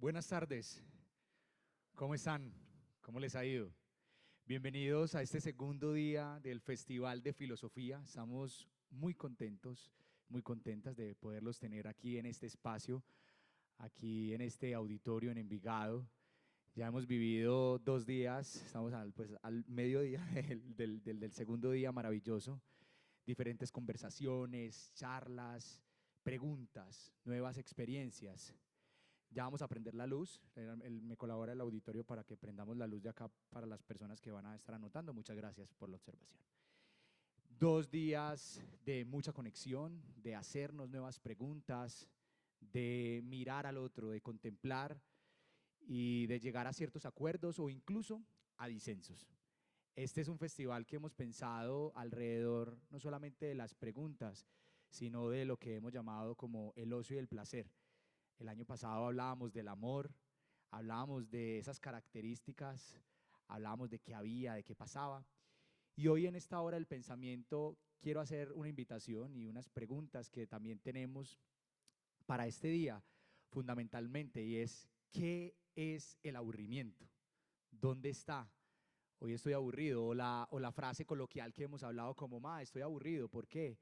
Buenas tardes, ¿cómo están? ¿Cómo les ha ido? Bienvenidos a este segundo día del Festival de Filosofía. Estamos muy contentos, muy contentas de poderlos tener aquí en este espacio, aquí en este auditorio en Envigado. Ya hemos vivido 2 días, estamos al mediodía del segundo día maravilloso. Diferentes conversaciones, charlas, preguntas, nuevas experiencias. Ya vamos a prender la luz, me colabora el auditorio para que prendamos la luz de acá para las personas que van a estar anotando. Muchas gracias por la observación. 2 días de mucha conexión, de hacernos nuevas preguntas, de mirar al otro, de contemplar y de llegar a ciertos acuerdos o incluso a disensos. Este es un festival que hemos pensado alrededor no solamente de las preguntas, sino de lo que hemos llamado como el ocio y el placer. El año pasado hablábamos del amor, hablábamos de esas características, hablábamos de qué había, de qué pasaba. Y hoy en esta hora del pensamiento quiero hacer una invitación y unas preguntas que también tenemos para este día, fundamentalmente, y es, ¿qué es el aburrimiento? ¿Dónde está? Hoy estoy aburrido, o la frase coloquial que hemos hablado como, estoy aburrido, ¿por qué?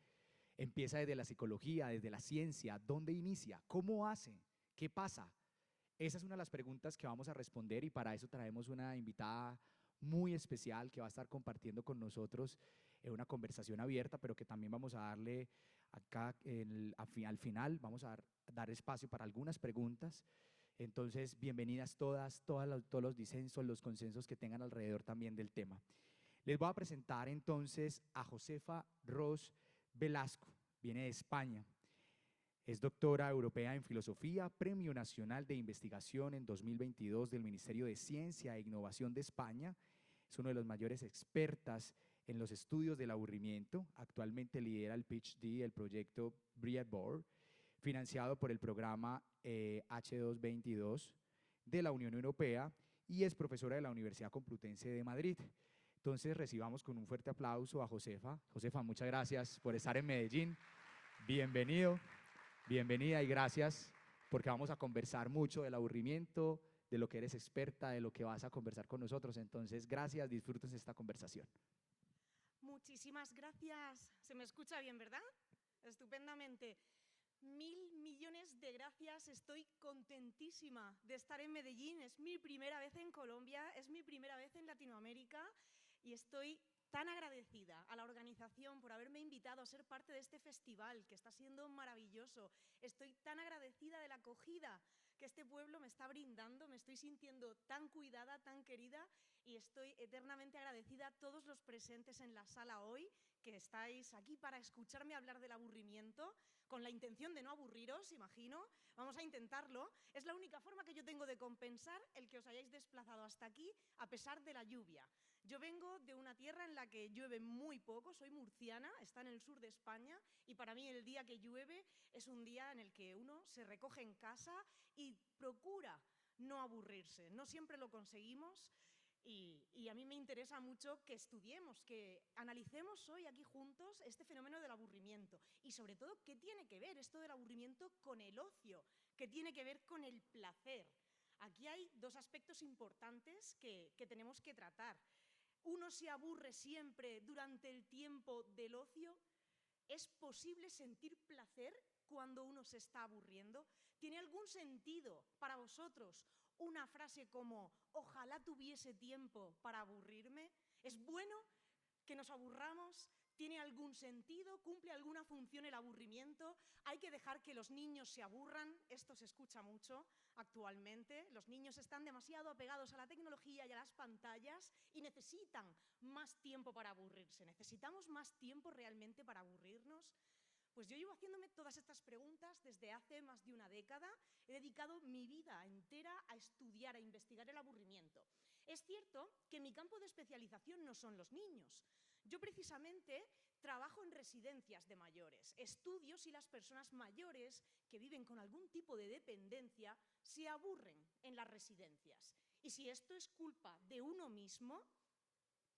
Empieza desde la psicología, desde la ciencia. ¿Dónde inicia? ¿Cómo hace? ¿Qué pasa? Esa es una de las preguntas que vamos a responder y para eso traemos una invitada muy especial que va a estar compartiendo con nosotros en una conversación abierta, pero que también vamos a darle acá al final, vamos a dar espacio para algunas preguntas. Entonces, bienvenidas todos los disensos, los consensos que tengan alrededor también del tema. Les voy a presentar entonces a Josefa Ros Velasco, viene de España. Es doctora europea en filosofía, Premio Nacional de Investigación en 2022 del Ministerio de Ciencia e Innovación de España. Es una de las mayores expertas en los estudios del aburrimiento. Actualmente lidera el PhD, el proyecto Breadboard, financiado por el programa H222 de la Unión Europea y es profesora de la Universidad Complutense de Madrid. Entonces recibamos con un fuerte aplauso a Josefa. Josefa, muchas gracias por estar en Medellín. Bienvenido. Bienvenida y gracias porque vamos a conversar mucho del aburrimiento, de lo que eres experta, de lo que vas a conversar con nosotros. Entonces, gracias, disfruten esta conversación. Muchísimas gracias. Se me escucha bien, ¿verdad? Estupendamente. Mil millones de gracias. Estoy contentísima de estar en Medellín. Es mi primera vez en Colombia, es mi primera vez en Latinoamérica y estoy tan agradecida a la organización por haberme invitado a ser parte de este festival que está siendo maravilloso. Estoy tan agradecida de la acogida que este pueblo me está brindando, me estoy sintiendo tan cuidada, tan querida y estoy eternamente agradecida a todos los presentes en la sala hoy que estáis aquí para escucharme hablar del aburrimiento, con la intención de no aburriros, imagino. Vamos a intentarlo. Es la única forma que yo tengo de compensar el que os hayáis desplazado hasta aquí a pesar de la lluvia. Yo vengo de una tierra en la que llueve muy poco, soy murciana, está en el sur de España y para mí el día que llueve es un día en el que uno se recoge en casa y procura no aburrirse. No siempre lo conseguimos. Y a mí me interesa mucho que estudiemos, que analicemos hoy aquí juntos este fenómeno del aburrimiento y sobre todo qué tiene que ver esto del aburrimiento con el ocio, qué tiene que ver con el placer. Aquí hay dos aspectos importantes que tenemos que tratar. ¿Uno se aburre siempre durante el tiempo del ocio? ¿Es posible sentir placer cuando uno se está aburriendo? ¿Tiene algún sentido para vosotros una frase como ojalá tuviese tiempo para aburrirme? ¿Es bueno que nos aburramos? ¿Tiene algún sentido? ¿Cumple alguna función el aburrimiento? ¿Hay que dejar que los niños se aburran? Esto se escucha mucho actualmente. Los niños están demasiado apegados a la tecnología y a las pantallas y necesitan más tiempo para aburrirse. ¿Necesitamos más tiempo realmente para aburrirnos? Pues yo llevo haciéndome todas estas preguntas desde hace más de una década. He dedicado mi vida entera a estudiar, a investigar el aburrimiento. Es cierto que mi campo de especialización no son los niños. Yo precisamente trabajo en residencias de mayores. Estudio si las personas mayores que viven con algún tipo de dependencia se aburren en las residencias. Y si esto es culpa de uno mismo,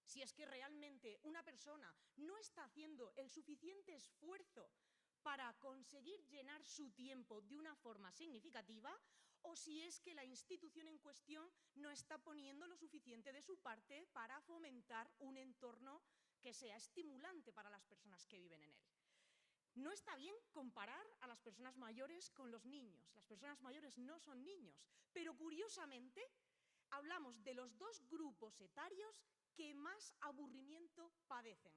si es que realmente una persona no está haciendo el suficiente esfuerzo para conseguir llenar su tiempo de una forma significativa, o si es que la institución en cuestión no está poniendo lo suficiente de su parte para fomentar un entorno que sea estimulante para las personas que viven en él. No está bien comparar a las personas mayores con los niños. Las personas mayores no son niños, pero curiosamente hablamos de los dos grupos etarios que más aburrimiento padecen.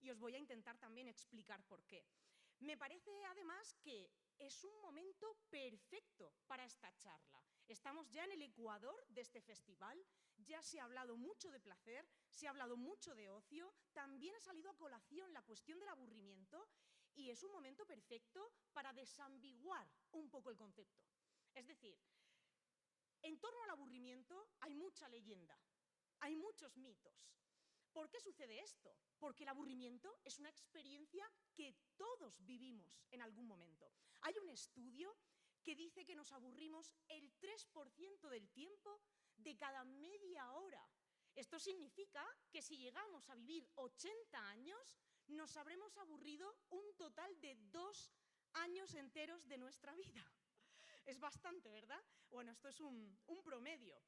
Y os voy a intentar también explicar por qué. Me parece además que es un momento perfecto para esta charla. Estamos ya en el ecuador de este festival, ya se ha hablado mucho de placer, se ha hablado mucho de ocio, también ha salido a colación la cuestión del aburrimiento y es un momento perfecto para desambiguar un poco el concepto. Es decir, en torno al aburrimiento hay mucha leyenda, hay muchos mitos. ¿Por qué sucede esto? Porque el aburrimiento es una experiencia que todos vivimos en algún momento. Hay un estudio que dice que nos aburrimos el 3% del tiempo de cada media hora. Esto significa que si llegamos a vivir 80 años, nos habremos aburrido un total de 2 años enteros de nuestra vida. Es bastante, ¿verdad? Bueno, esto es un promedio.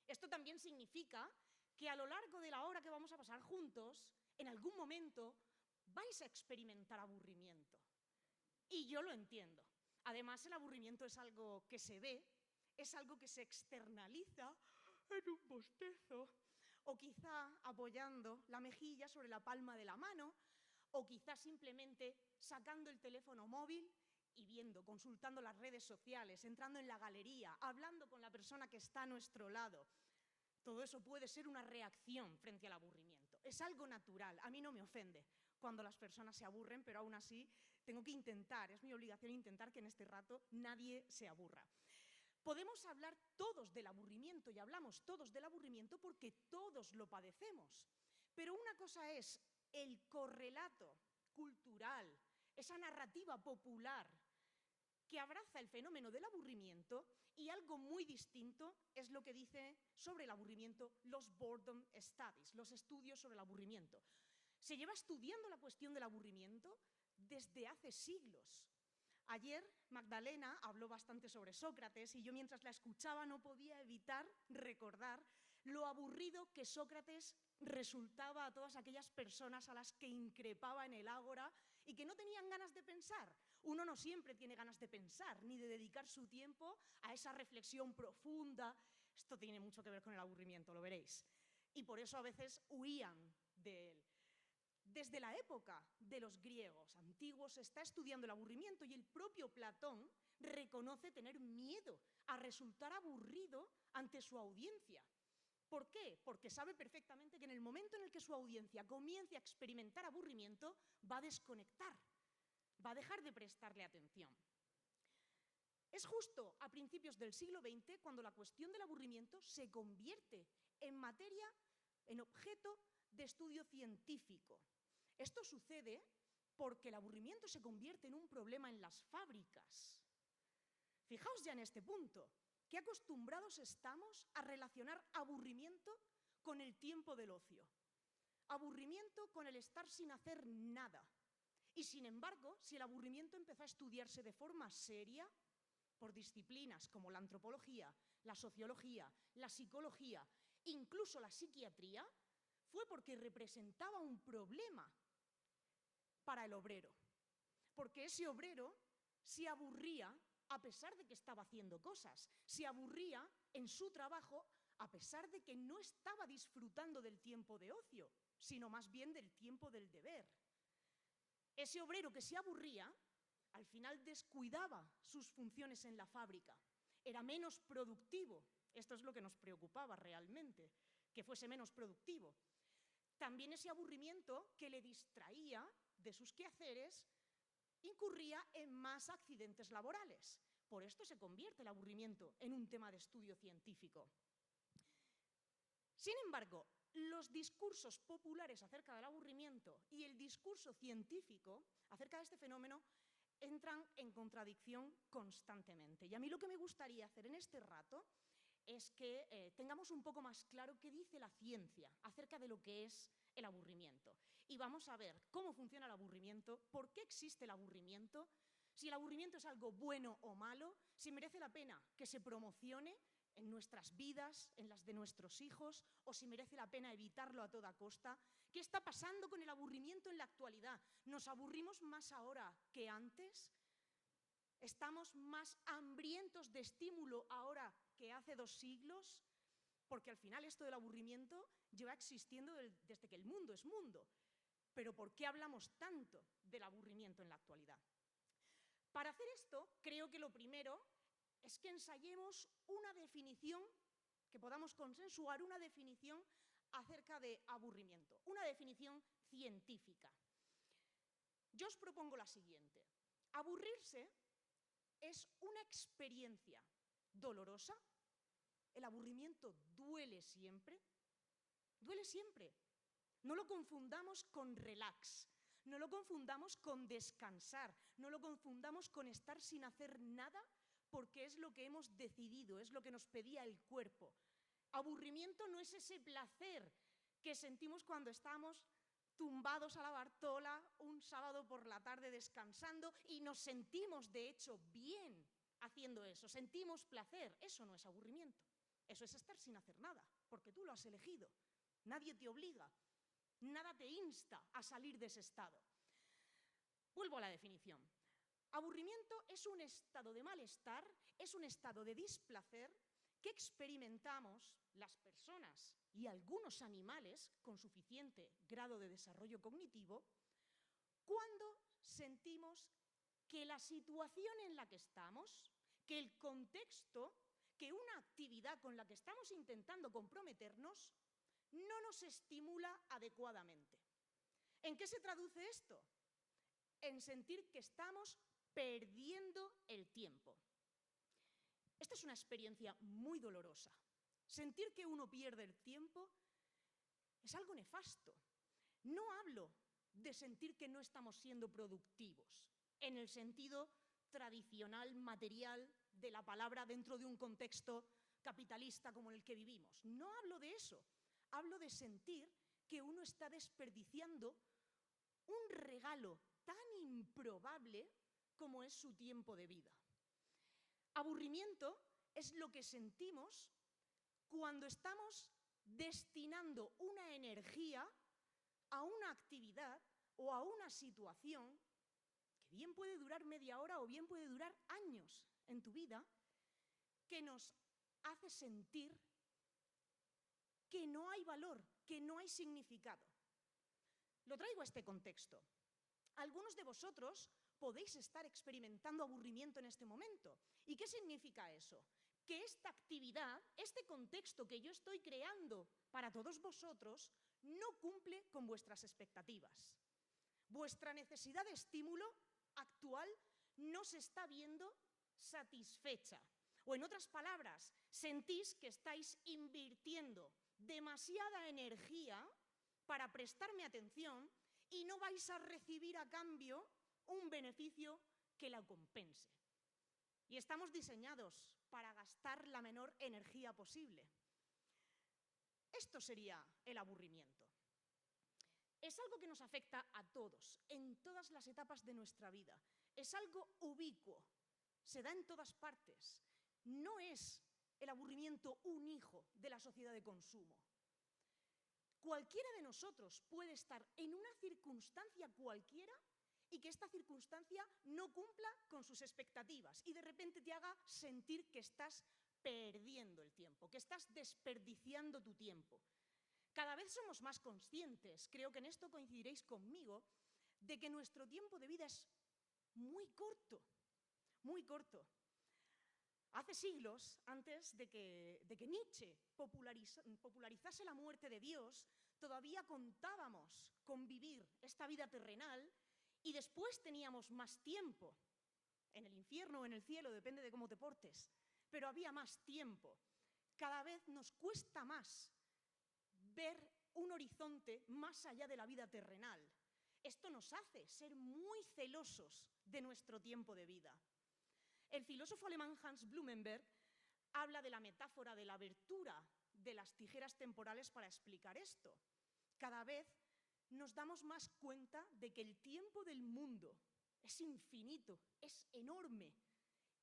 Esto también significa que a lo largo de la hora que vamos a pasar juntos, en algún momento vais a experimentar aburrimiento. Y yo lo entiendo. Además, el aburrimiento es algo que se ve, es algo que se externaliza en un bostezo, o quizá apoyando la mejilla sobre la palma de la mano, o quizá simplemente sacando el teléfono móvil y viendo, consultando las redes sociales, entrando en la galería, hablando con la persona que está a nuestro lado. Todo eso puede ser una reacción frente al aburrimiento. Es algo natural, a mí no me ofende cuando las personas se aburren, pero aún así tengo que intentar, es mi obligación intentar que en este rato nadie se aburra. Podemos hablar todos del aburrimiento y hablamos todos del aburrimiento porque todos lo padecemos. Pero una cosa es el correlato cultural, esa narrativa popular que abraza el fenómeno del aburrimiento, y algo muy distinto es lo que dice sobre el aburrimiento los boredom studies, los estudios sobre el aburrimiento. Se lleva estudiando la cuestión del aburrimiento desde hace siglos. Ayer Magdalena habló bastante sobre Sócrates y yo mientras la escuchaba no podía evitar recordar lo aburrido que Sócrates resultaba a todas aquellas personas a las que increpaba en el ágora y que no tenían ganas de pensar. Uno no siempre tiene ganas de pensar ni de dedicar su tiempo a esa reflexión profunda. Esto tiene mucho que ver con el aburrimiento, lo veréis. Y por eso a veces huían de él. Desde la época de los griegos antiguos se está estudiando el aburrimiento y el propio Platón reconoce tener miedo a resultar aburrido ante su audiencia. ¿Por qué? Porque sabe perfectamente que en el momento en el que su audiencia comience a experimentar aburrimiento, va a desconectar, va a dejar de prestarle atención. Es justo a principios del siglo XX cuando la cuestión del aburrimiento se convierte en materia, en objeto de estudio científico. Esto sucede porque el aburrimiento se convierte en un problema en las fábricas. Fijaos ya en este punto, qué acostumbrados estamos a relacionar aburrimiento con el tiempo del ocio, aburrimiento con el estar sin hacer nada. Y sin embargo, si el aburrimiento empezó a estudiarse de forma seria por disciplinas como la antropología, la sociología, la psicología, incluso la psiquiatría, fue porque representaba un problema para el obrero, porque ese obrero se aburría a pesar de que estaba haciendo cosas, se aburría en su trabajo a pesar de que no estaba disfrutando del tiempo de ocio, sino más bien del tiempo del deber. Ese obrero que se aburría, al final descuidaba sus funciones en la fábrica, era menos productivo. Esto es lo que nos preocupaba realmente, que fuese menos productivo. También ese aburrimiento que le distraía de sus quehaceres incurría en más accidentes laborales. Por esto se convierte el aburrimiento en un tema de estudio científico. Sin embargo, los discursos populares acerca del aburrimiento y el discurso científico acerca de este fenómeno entran en contradicción constantemente. Y a mí lo que me gustaría hacer en este rato es que tengamos un poco más claro qué dice la ciencia acerca de lo que es el aburrimiento. Y vamos a ver cómo funciona el aburrimiento, por qué existe el aburrimiento, si el aburrimiento es algo bueno o malo, si merece la pena que se promocione en nuestras vidas, en las de nuestros hijos, o si merece la pena evitarlo a toda costa. ¿Qué está pasando con el aburrimiento en la actualidad? ¿Nos aburrimos más ahora que antes? ¿Estamos más hambrientos de estímulo ahora que hace 2 siglos? Porque al final esto del aburrimiento lleva existiendo desde que el mundo es mundo. Pero ¿por qué hablamos tanto del aburrimiento en la actualidad? Para hacer esto, creo que lo primero es que ensayemos una definición, que podamos consensuar una definición acerca de aburrimiento, una definición científica. Yo os propongo la siguiente. Aburrirse es una experiencia dolorosa. El aburrimiento duele siempre. Duele siempre. No lo confundamos con relax. No lo confundamos con descansar. No lo confundamos con estar sin hacer nada porque es lo que hemos decidido, es lo que nos pedía el cuerpo. Aburrimiento no es ese placer que sentimos cuando estamos tumbados a la Bartola un sábado por la tarde descansando y nos sentimos, de hecho, bien haciendo eso. Sentimos placer. Eso no es aburrimiento. Eso es estar sin hacer nada, porque tú lo has elegido. Nadie te obliga. Nada te insta a salir de ese estado. Vuelvo a la definición. Aburrimiento es un estado de malestar, es un estado de displacer que experimentamos las personas y algunos animales con suficiente grado de desarrollo cognitivo cuando sentimos que la situación en la que estamos, que el contexto, que una actividad con la que estamos intentando comprometernos no nos estimula adecuadamente. ¿En qué se traduce esto? En sentir que estamos perdiendo el tiempo. Esta es una experiencia muy dolorosa. Sentir que uno pierde el tiempo es algo nefasto. No hablo de sentir que no estamos siendo productivos, en el sentido tradicional, material de la palabra dentro de un contexto capitalista como el que vivimos. No hablo de eso. Hablo de sentir que uno está desperdiciando un regalo tan improbable como es su tiempo de vida. Aburrimiento es lo que sentimos cuando estamos destinando una energía a una actividad o a una situación que bien puede durar media hora o bien puede durar años en tu vida, que nos hace sentir que no hay valor, que no hay significado. Lo traigo a este contexto. Algunos de vosotros podéis estar experimentando aburrimiento en este momento. ¿Y qué significa eso? Que esta actividad, este contexto que yo estoy creando para todos vosotros, no cumple con vuestras expectativas. Vuestra necesidad de estímulo actual no se está viendo satisfecha. O en otras palabras, sentís que estáis invirtiendo demasiada energía para prestarme atención y no vais a recibir a cambio un beneficio que la compense. Y estamos diseñados para gastar la menor energía posible. Esto sería el aburrimiento. Es algo que nos afecta a todos, en todas las etapas de nuestra vida. Es algo ubicuo, se da en todas partes. No es el aburrimiento un hijo de la sociedad de consumo. Cualquiera de nosotros puede estar en una circunstancia cualquiera y que esta circunstancia no cumpla con sus expectativas y de repente te haga sentir que estás perdiendo el tiempo, que estás desperdiciando tu tiempo. Cada vez somos más conscientes, creo que en esto coincidiréis conmigo, de que nuestro tiempo de vida es muy corto, muy corto. Hace siglos, antes de que Nietzsche popularizase la muerte de Dios, todavía contábamos con vivir esta vida terrenal y después teníamos más tiempo, en el infierno o en el cielo, depende de cómo te portes, pero había más tiempo. Cada vez nos cuesta más ver un horizonte más allá de la vida terrenal. Esto nos hace ser muy celosos de nuestro tiempo de vida. El filósofo alemán Hans Blumenberg habla de la metáfora de la abertura de las tijeras temporales para explicar esto. Cada vez nos damos más cuenta de que el tiempo del mundo es infinito, es enorme,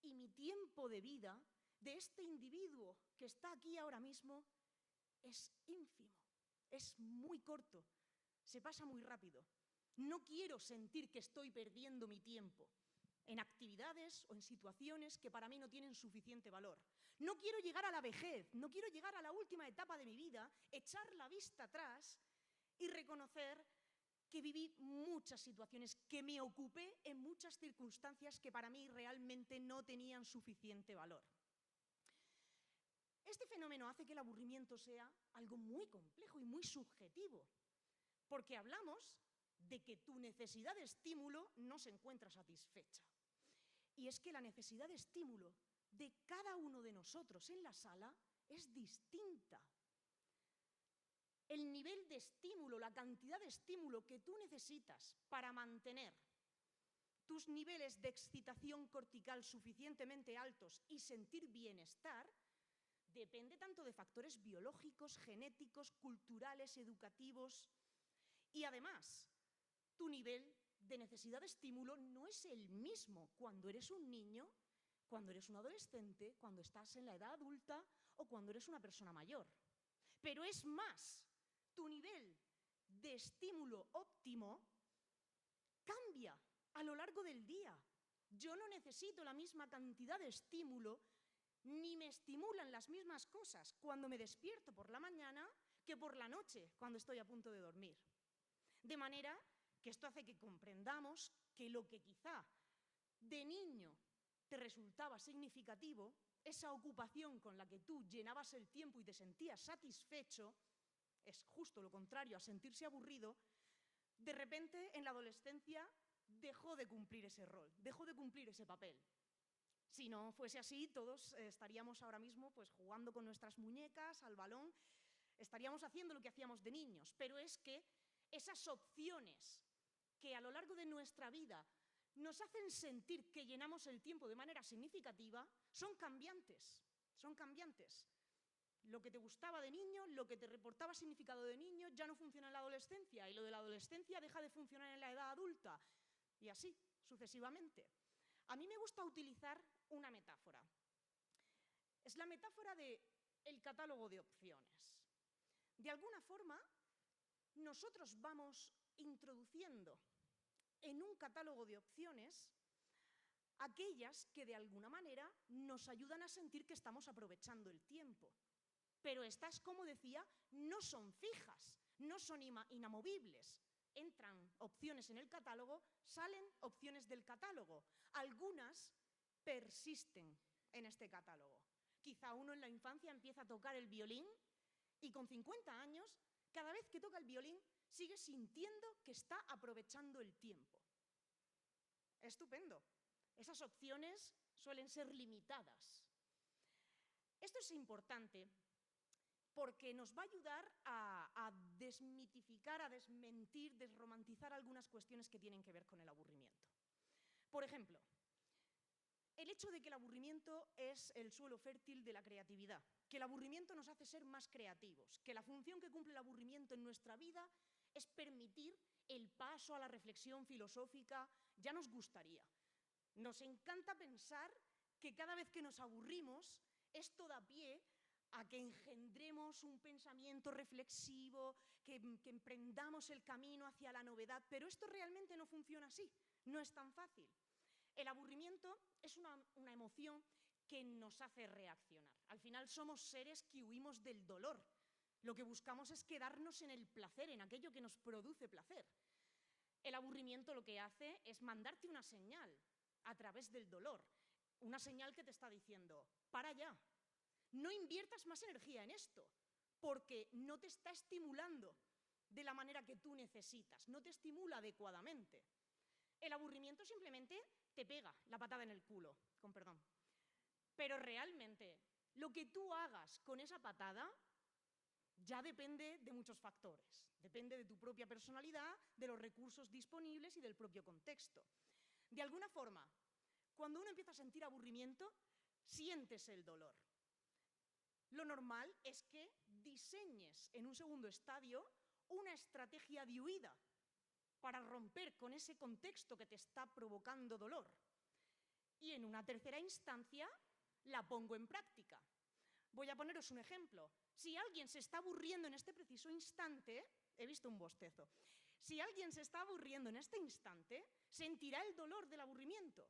y mi tiempo de vida, de este individuo que está aquí ahora mismo, es ínfimo, es muy corto, se pasa muy rápido. No quiero sentir que estoy perdiendo mi tiempo en actividades o en situaciones que para mí no tienen suficiente valor. No quiero llegar a la vejez, no quiero llegar a la última etapa de mi vida, echar la vista atrás y reconocer que viví muchas situaciones, que me ocupé en muchas circunstancias que para mí realmente no tenían suficiente valor. Este fenómeno hace que el aburrimiento sea algo muy complejo y muy subjetivo, porque hablamos de que tu necesidad de estímulo no se encuentra satisfecha. Y es que la necesidad de estímulo de cada uno de nosotros en la sala es distinta. El nivel de estímulo, la cantidad de estímulo que tú necesitas para mantener tus niveles de excitación cortical suficientemente altos y sentir bienestar, depende tanto de factores biológicos, genéticos, culturales, educativos. Y además, tu nivel de necesidad de estímulo no es el mismo cuando eres un niño, cuando eres un adolescente, cuando estás en la edad adulta o cuando eres una persona mayor. Pero es más, tu nivel de estímulo óptimo cambia a lo largo del día. Yo no necesito la misma cantidad de estímulo ni me estimulan las mismas cosas cuando me despierto por la mañana que por la noche cuando estoy a punto de dormir. De manera que esto hace que comprendamos que lo que quizá de niño te resultaba significativo, esa ocupación con la que tú llenabas el tiempo y te sentías satisfecho, es justo lo contrario a sentirse aburrido, de repente en la adolescencia dejó de cumplir ese rol, dejó de cumplir ese papel. Si no fuese así, todos estaríamos ahora mismo pues, jugando con nuestras muñecas, al balón, estaríamos haciendo lo que hacíamos de niños, pero es que esas opciones que a lo largo de nuestra vida nos hacen sentir que llenamos el tiempo de manera significativa, son cambiantes, son cambiantes. Lo que te gustaba de niño, lo que te reportaba significado de niño, ya no funciona en la adolescencia, y lo de la adolescencia deja de funcionar en la edad adulta, y así, sucesivamente. A mí me gusta utilizar una metáfora. Es la metáfora del catálogo de opciones. De alguna forma, nosotros vamos introduciendo en un catálogo de opciones aquellas que de alguna manera nos ayudan a sentir que estamos aprovechando el tiempo. Pero estas, como decía, no son fijas, no son inamovibles. Entran opciones en el catálogo, salen opciones del catálogo. Algunas persisten en este catálogo. Quizá uno en la infancia empieza a tocar el violín y con 50 años, cada vez que toca el violín, sigue sintiendo que está aprovechando el tiempo. Estupendo. Esas opciones suelen ser limitadas. Esto es importante porque nos va a ayudar a desmitificar, a desmentir, desromantizar algunas cuestiones que tienen que ver con el aburrimiento. Por ejemplo, el hecho de que el aburrimiento es el suelo fértil de la creatividad, que el aburrimiento nos hace ser más creativos, que la función que cumple el aburrimiento en nuestra vida es permitir el paso a la reflexión filosófica, ya nos gustaría. Nos encanta pensar que cada vez que nos aburrimos, esto da pie a que engendremos un pensamiento reflexivo, que emprendamos el camino hacia la novedad, pero esto realmente no funciona así, no es tan fácil. El aburrimiento es una emoción que nos hace reaccionar. Al final somos seres que huimos del dolor. Lo que buscamos es quedarnos en el placer, en aquello que nos produce placer. El aburrimiento lo que hace es mandarte una señal a través del dolor, una señal que te está diciendo, para ya, no inviertas más energía en esto, porque no te está estimulando de la manera que tú necesitas, no te estimula adecuadamente. El aburrimiento simplemente te pega la patada en el culo, con perdón. Pero realmente, lo que tú hagas con esa patada ya depende de muchos factores. Depende de tu propia personalidad, de los recursos disponibles y del propio contexto. De alguna forma, cuando uno empieza a sentir aburrimiento, sientes el dolor. lo normal es que diseñes en un segundo estadio una estrategia de huida para romper con ese contexto que te está provocando dolor. Y en una tercera instancia la pongo en práctica. Voy a poneros un ejemplo. Si alguien se está aburriendo en este preciso instante, he visto un bostezo, si alguien se está aburriendo en este instante, sentirá el dolor del aburrimiento.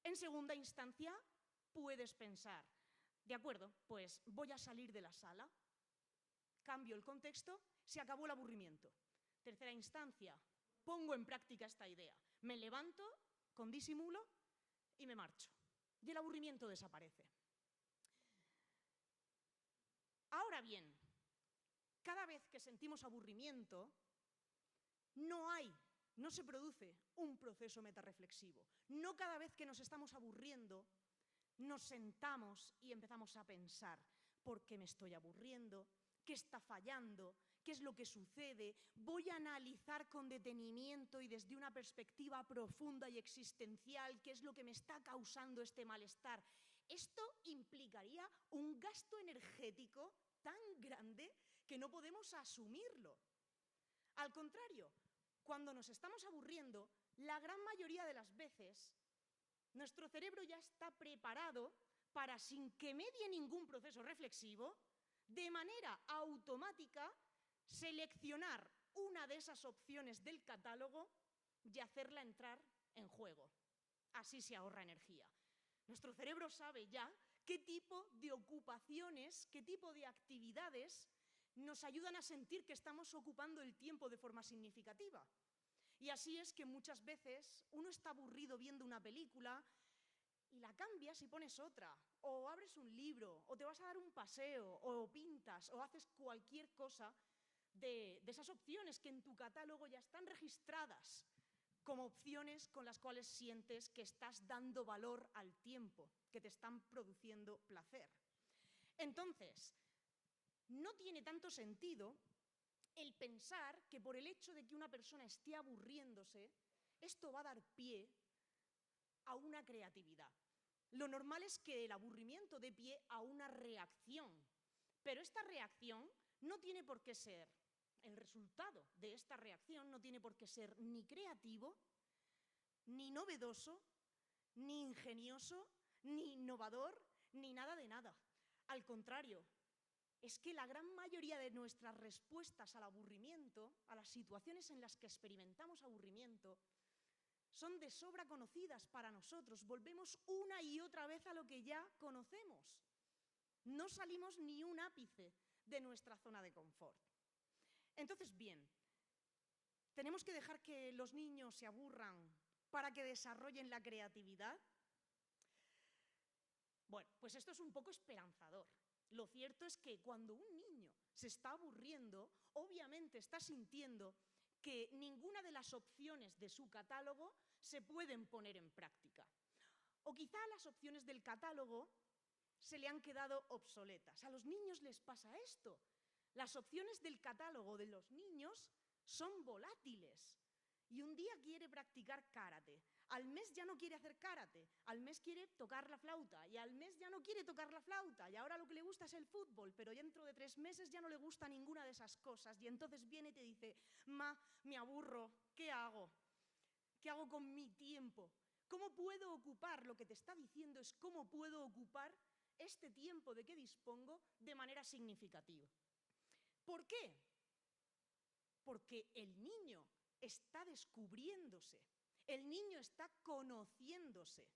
En segunda instancia, puedes pensar, de acuerdo, pues voy a salir de la sala, cambio el contexto, se acabó el aburrimiento. Tercera instancia, pongo en práctica esta idea, me levanto con disimulo y me marcho. Y el aburrimiento desaparece. Ahora bien, cada vez que sentimos aburrimiento, no se produce un proceso metarreflexivo. No cada vez que nos estamos aburriendo, nos sentamos y empezamos a pensar, ¿por qué me estoy aburriendo? ¿Qué está fallando? ¿Qué es lo que sucede? Voy a analizar con detenimiento y desde una perspectiva profunda y existencial qué es lo que me está causando este malestar. Esto implicaría un gasto energético tan grande que no podemos asumirlo. Al contrario, cuando nos estamos aburriendo, la gran mayoría de las veces, nuestro cerebro ya está preparado para, sin que medie ningún proceso reflexivo, de manera automática, seleccionar una de esas opciones del catálogo y hacerla entrar en juego. Así se ahorra energía. Nuestro cerebro sabe ya qué tipo de ocupaciones, qué tipo de actividades nos ayudan a sentir que estamos ocupando el tiempo de forma significativa. Y así es que muchas veces uno está aburrido viendo una película y la cambias y pones otra, o abres un libro, o te vas a dar un paseo, o pintas, o haces cualquier cosa de esas opciones que en tu catálogo ya están registradas como opciones con las cuales sientes que estás dando valor al tiempo, que te están produciendo placer. Entonces, no tiene tanto sentido el pensar que por el hecho de que una persona esté aburriéndose, esto va a dar pie a una creatividad. Lo normal es que el aburrimiento dé pie a una reacción, pero esta reacción no tiene por qué ser, el resultado de esta reacción no tiene por qué ser ni creativo, ni novedoso, ni ingenioso, ni innovador, ni nada de nada. Al contrario, es que la gran mayoría de nuestras respuestas al aburrimiento, a las situaciones en las que experimentamos aburrimiento, son de sobra conocidas para nosotros. Volvemos una y otra vez a lo que ya conocemos. No salimos ni un ápice de nuestra zona de confort. Entonces, bien, ¿tenemos que dejar que los niños se aburran para que desarrollen la creatividad? Bueno, pues esto es un poco esperanzador. Lo cierto es que cuando un niño se está aburriendo, obviamente está sintiendo que ninguna de las opciones de su catálogo se pueden poner en práctica. O quizá las opciones del catálogo se le han quedado obsoletas. A los niños les pasa esto. Las opciones del catálogo de los niños son volátiles. Y un día quiere practicar karate, al mes ya no quiere hacer karate, al mes quiere tocar la flauta y al mes ya no quiere tocar la flauta y ahora lo que le gusta es el fútbol, pero dentro de 3 meses ya no le gusta ninguna de esas cosas y entonces viene y te dice, ma, me aburro, ¿qué hago? ¿Qué hago con mi tiempo? ¿Cómo puedo ocupar? Lo que te está diciendo es cómo puedo ocupar este tiempo de que dispongo de manera significativa. ¿Por qué? Porque el niño está descubriéndose, el niño está conociéndose.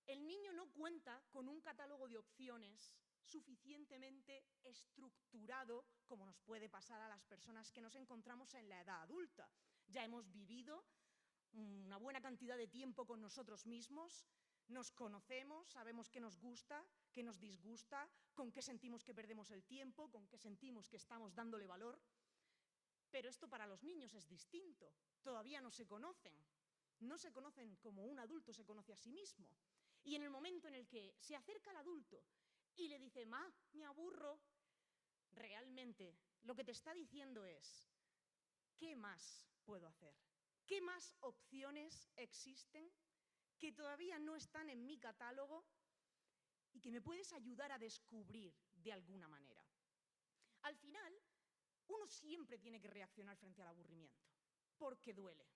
El niño no cuenta con un catálogo de opciones suficientemente estructurado como nos puede pasar a las personas que nos encontramos en la edad adulta. Ya hemos vivido una buena cantidad de tiempo con nosotros mismos, nos conocemos, sabemos qué nos gusta, qué nos disgusta, con qué sentimos que perdemos el tiempo, con qué sentimos que estamos dándole valor. Pero esto para los niños es distinto, todavía no se conocen como un adulto se conoce a sí mismo. Y en el momento en el que se acerca al adulto y le dice, ma, me aburro, realmente lo que te está diciendo es, ¿qué más puedo hacer? ¿Qué más opciones existen que todavía no están en mi catálogo y que me puedes ayudar a descubrir de alguna manera. Al final, uno siempre tiene que reaccionar frente al aburrimiento, porque duele.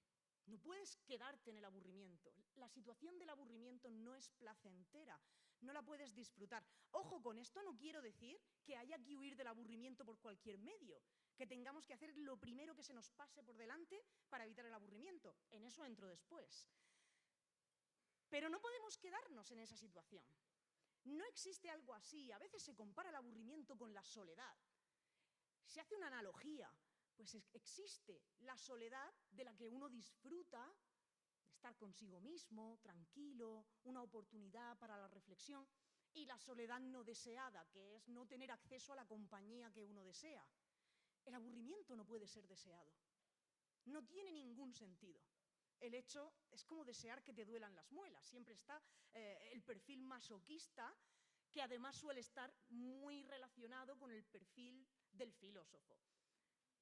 No puedes quedarte en el aburrimiento. La situación del aburrimiento no es placentera, no la puedes disfrutar. Ojo, con esto no quiero decir que haya que huir del aburrimiento por cualquier medio, que tengamos que hacer lo primero que se nos pase por delante para evitar el aburrimiento. En eso entro después. Pero no podemos quedarnos en esa situación. No existe algo así. A veces se compara el aburrimiento con la soledad. Se hace una analogía. Pues existe la soledad de la que uno disfruta, de estar consigo mismo, tranquilo, una oportunidad para la reflexión, y la soledad no deseada, que es no tener acceso a la compañía que uno desea. El aburrimiento no puede ser deseado. No tiene ningún sentido. El hecho es como desear que te duelan las muelas. Siempre está el perfil masoquista, que además suele estar muy relacionado con el perfil del filósofo.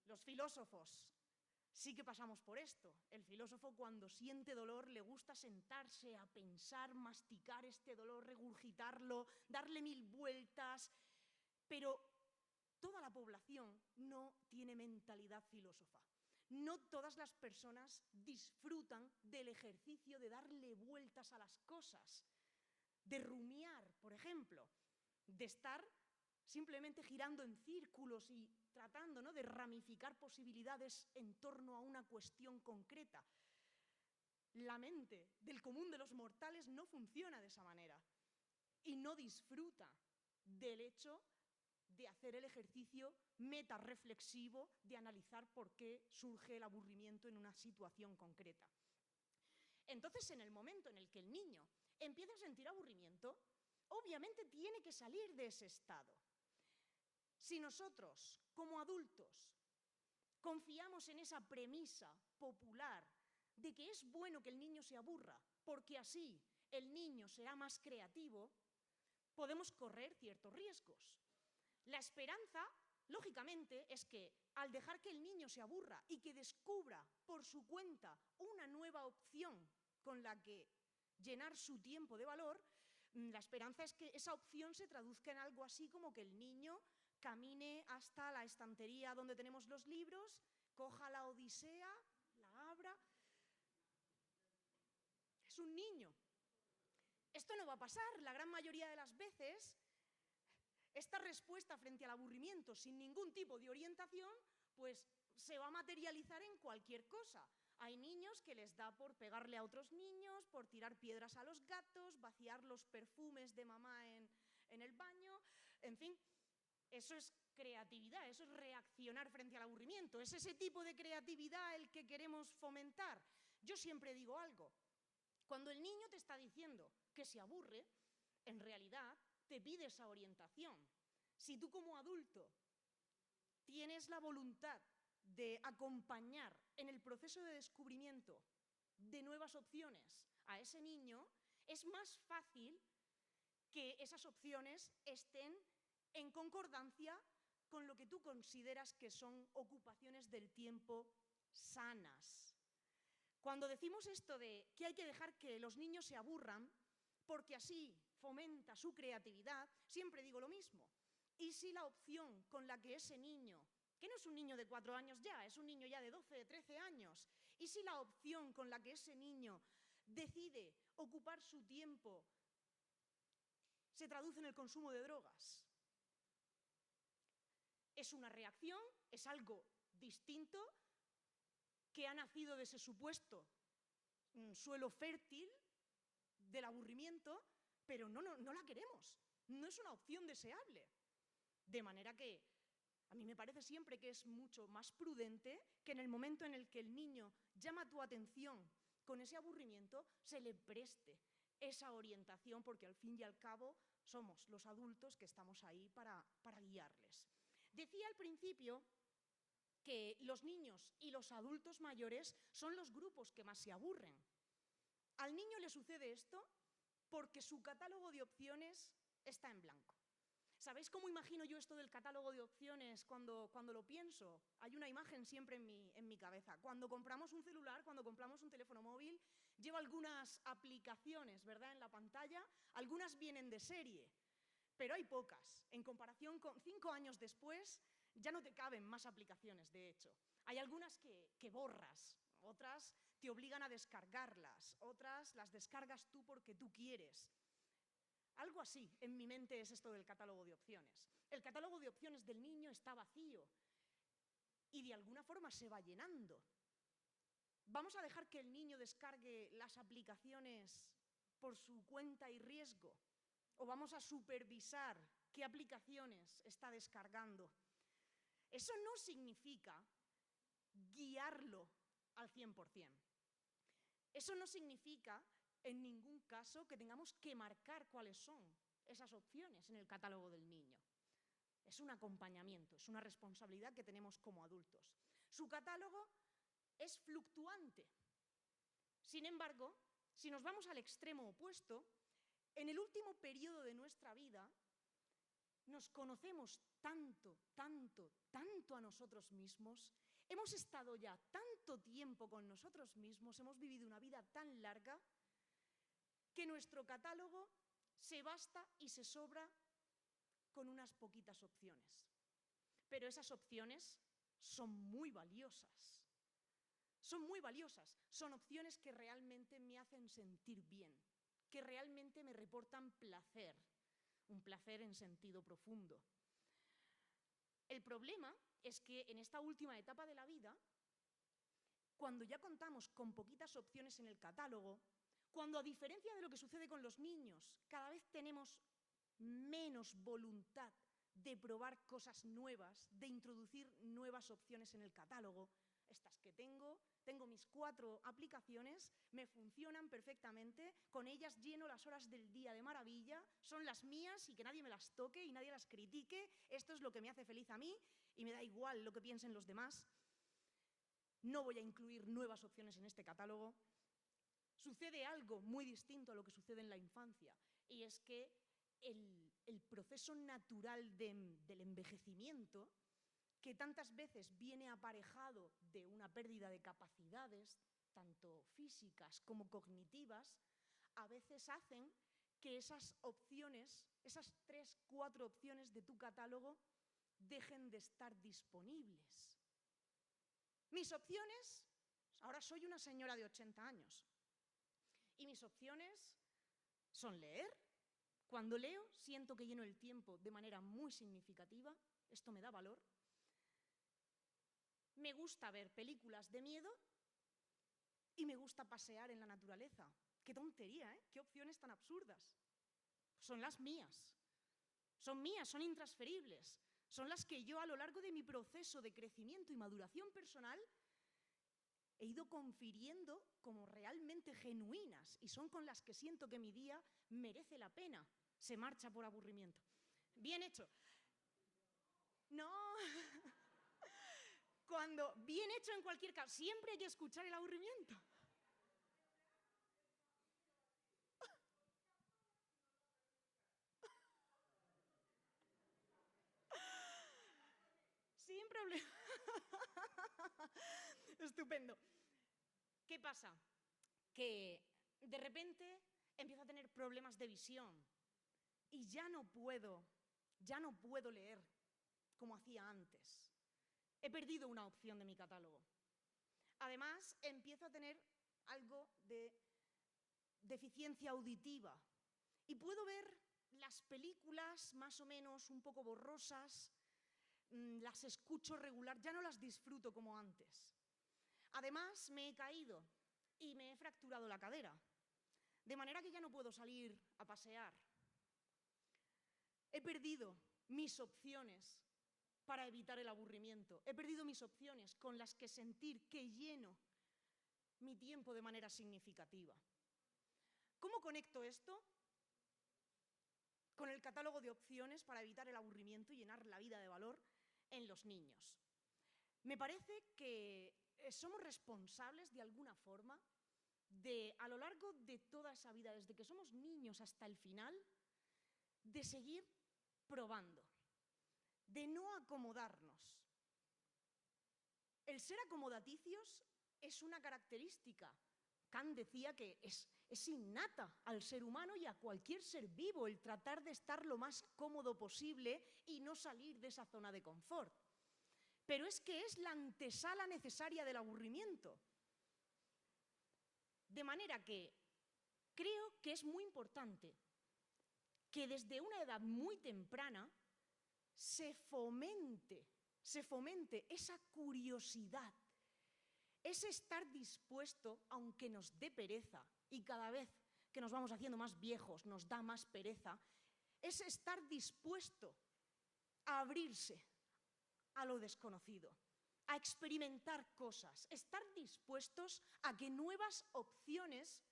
Los filósofos sí que pasamos por esto. El filósofo, cuando siente dolor, le gusta sentarse a pensar, masticar este dolor, regurgitarlo, darle 1000 vueltas, pero toda la población no tiene mentalidad filósofa. No todas las personas disfrutan del ejercicio de darle vueltas a las cosas, de rumiar, por ejemplo, de estar simplemente girando en círculos y tratando, ¿no?, de ramificar posibilidades en torno a una cuestión concreta. La mente del común de los mortales no funciona de esa manera y no disfruta del hecho de hacer el ejercicio metarreflexivo de analizar por qué surge el aburrimiento en una situación concreta. Entonces, en el momento en el que el niño empieza a sentir aburrimiento, obviamente tiene que salir de ese estado. Si nosotros, como adultos, confiamos en esa premisa popular de que es bueno que el niño se aburra, porque así el niño será más creativo, podemos correr ciertos riesgos. La esperanza, lógicamente, es que al dejar que el niño se aburra y que descubra por su cuenta una nueva opción con la que llenar su tiempo de valor, la esperanza es que esa opción se traduzca en algo así como que el niño camine hasta la estantería donde tenemos los libros, coja la Odisea, la abra. Es un niño. Esto no va a pasar. La gran mayoría de las veces, esta respuesta frente al aburrimiento sin ningún tipo de orientación, pues se va a materializar en cualquier cosa. Hay niños que les da por pegarle a otros niños, por tirar piedras a los gatos, vaciar los perfumes de mamá en el baño, en fin. Eso es creatividad, eso es reaccionar frente al aburrimiento. ¿Es ese tipo de creatividad el que queremos fomentar? Yo siempre digo algo. Cuando el niño te está diciendo que se aburre, en realidad te pide esa orientación. Si tú como adulto tienes la voluntad de acompañar en el proceso de descubrimiento de nuevas opciones a ese niño, es más fácil que esas opciones estén en concordancia con lo que tú consideras que son ocupaciones del tiempo sanas. Cuando decimos esto de que hay que dejar que los niños se aburran, porque así fomenta su creatividad, siempre digo lo mismo. ¿Y si la opción con la que ese niño, que no es un niño de 4 años ya, es un niño ya de 12, de 13 años, y si la opción con la que ese niño decide ocupar su tiempo se traduce en el consumo de drogas? Es una reacción, es algo distinto que ha nacido de ese supuesto suelo fértil del aburrimiento, pero no la queremos. No es una opción deseable. De manera que a mí me parece siempre que es mucho más prudente que en el momento en el que el niño llama tu atención con ese aburrimiento, se le preste esa orientación, porque al fin y al cabo somos los adultos que estamos ahí para guiarles. Decía al principio que los niños y los adultos mayores son los grupos que más se aburren. Al niño le sucede esto porque su catálogo de opciones está en blanco. ¿Sabéis cómo imagino yo esto del catálogo de opciones cuando lo pienso? Hay una imagen siempre en mi cabeza. Cuando compramos un celular, cuando compramos un teléfono móvil, lleva algunas aplicaciones, ¿verdad?, en la pantalla. Algunas vienen de serie. pero hay pocas. En comparación con 5 años después, ya no te caben más aplicaciones, de hecho. Hay algunas que borras, otras te obligan a descargarlas, otras las descargas tú porque tú quieres. Algo así en mi mente es esto del catálogo de opciones. El catálogo de opciones del niño está vacío y de alguna forma se va llenando. ¿Vamos a dejar que el niño descargue las aplicaciones por su cuenta y riesgo? ¿O vamos a supervisar qué aplicaciones está descargando? Eso no significa guiarlo al 100%. Eso no significa en ningún caso que tengamos que marcar cuáles son esas opciones en el catálogo del niño. Es un acompañamiento, es una responsabilidad que tenemos como adultos. Su catálogo es fluctuante. Sin embargo, si nos vamos al extremo opuesto, en el último periodo de nuestra vida nos conocemos tanto, tanto, tanto a nosotros mismos, hemos estado ya tanto tiempo con nosotros mismos, hemos vivido una vida tan larga, que nuestro catálogo se basta y se sobra con unas poquitas opciones. Pero esas opciones son muy valiosas. Son muy valiosas. Son opciones que realmente me hacen sentir bien, que realmente me reportan placer, un placer en sentido profundo. El problema es que en esta última etapa de la vida, cuando ya contamos con poquitas opciones en el catálogo, cuando a diferencia de lo que sucede con los niños, cada vez tenemos menos voluntad de probar cosas nuevas, de introducir nuevas opciones en el catálogo, estas que tengo mis 4 aplicaciones, me funcionan perfectamente, con ellas lleno las horas del día de maravilla, son las mías y que nadie me las toque y nadie las critique, esto es lo que me hace feliz a mí y me da igual lo que piensen los demás. No voy a incluir nuevas opciones en este catálogo. Sucede algo muy distinto a lo que sucede en la infancia, y es que el proceso natural del envejecimiento, que tantas veces viene aparejado de una pérdida de capacidades, tanto físicas como cognitivas, a veces hacen que esas opciones, esas 3, 4 opciones de tu catálogo, dejen de estar disponibles. Mis opciones, ahora soy una señora de 80 años, y mis opciones son leer. Cuando leo, siento que lleno el tiempo de manera muy significativa, esto me da valor. Me gusta ver películas de miedo y me gusta pasear en la naturaleza. ¡Qué tontería, ¿eh? ¡Qué opciones tan absurdas! Son las mías. Son mías, son intransferibles. Son las que yo a lo largo de mi proceso de crecimiento y maduración personal he ido confiriendo como realmente genuinas y son con las que siento que mi día merece la pena. Se marcha por aburrimiento. Bien hecho. No. Bien hecho en cualquier caso. Siempre hay que escuchar el aburrimiento. Siempre Estupendo. ¿Qué pasa? Que de repente empiezo a tener problemas de visión y ya no puedo leer como hacía antes. He perdido una opción de mi catálogo. Además, empiezo a tener algo de deficiencia auditiva y puedo ver las películas más o menos un poco borrosas, las escucho regular, ya no las disfruto como antes. Además, me he caído y me he fracturado la cadera, de manera que ya no puedo salir a pasear. He perdido mis opciones para evitar el aburrimiento. He perdido mis opciones con las que sentir que lleno mi tiempo de manera significativa. ¿Cómo conecto esto con el catálogo de opciones para evitar el aburrimiento y llenar la vida de valor en los niños? Me parece que somos responsables de alguna forma de, a lo largo de toda esa vida, desde que somos niños hasta el final, de seguir probando, de no acomodarnos. El ser acomodaticios es una característica Kant decía que es innata al ser humano y a cualquier ser vivo el tratar de estar lo más cómodo posible y no salir de esa zona de confort. Pero es que es la antesala necesaria del aburrimiento. De manera que creo que es muy importante que desde una edad muy temprana se fomente esa curiosidad, ese estar dispuesto, aunque nos dé pereza, y cada vez que nos vamos haciendo más viejos nos da más pereza, es estar dispuesto a abrirse a lo desconocido, a experimentar cosas, estar dispuestos a que nuevas opciones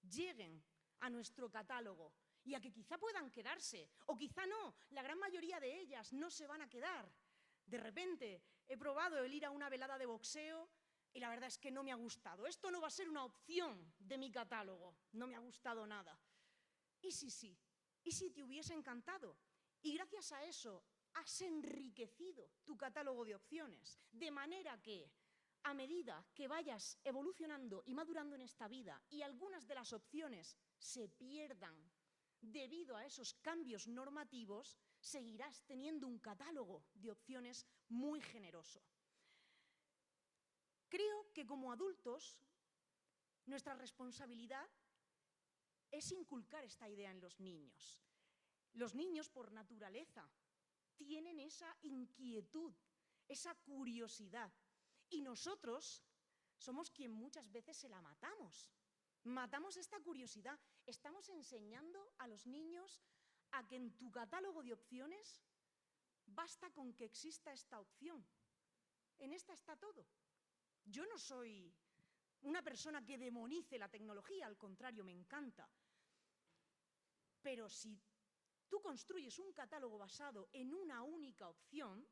lleguen a nuestro catálogo y a que quizá puedan quedarse, o quizá no, la gran mayoría de ellas no se van a quedar. De repente he probado el ir a una velada de boxeo y la verdad es que no me ha gustado. Esto no va a ser una opción de mi catálogo, no me ha gustado nada. ¿Y si sí? ¿Y si te hubiese encantado? Y gracias a eso has enriquecido tu catálogo de opciones, de manera que a medida que vayas evolucionando y madurando en esta vida y algunas de las opciones se pierdan debido a esos cambios normativos, seguirás teniendo un catálogo de opciones muy generoso. Creo que como adultos nuestra responsabilidad es inculcar esta idea en los niños. Los niños, por naturaleza, tienen esa inquietud, esa curiosidad. Y nosotros somos quien muchas veces se la matamos. Matamos esta curiosidad. Estamos enseñando a los niños a que en tu catálogo de opciones basta con que exista esta opción. En esta está todo. Yo no soy una persona que demonice la tecnología, al contrario, me encanta. Pero si tú construyes un catálogo basado en una única opción,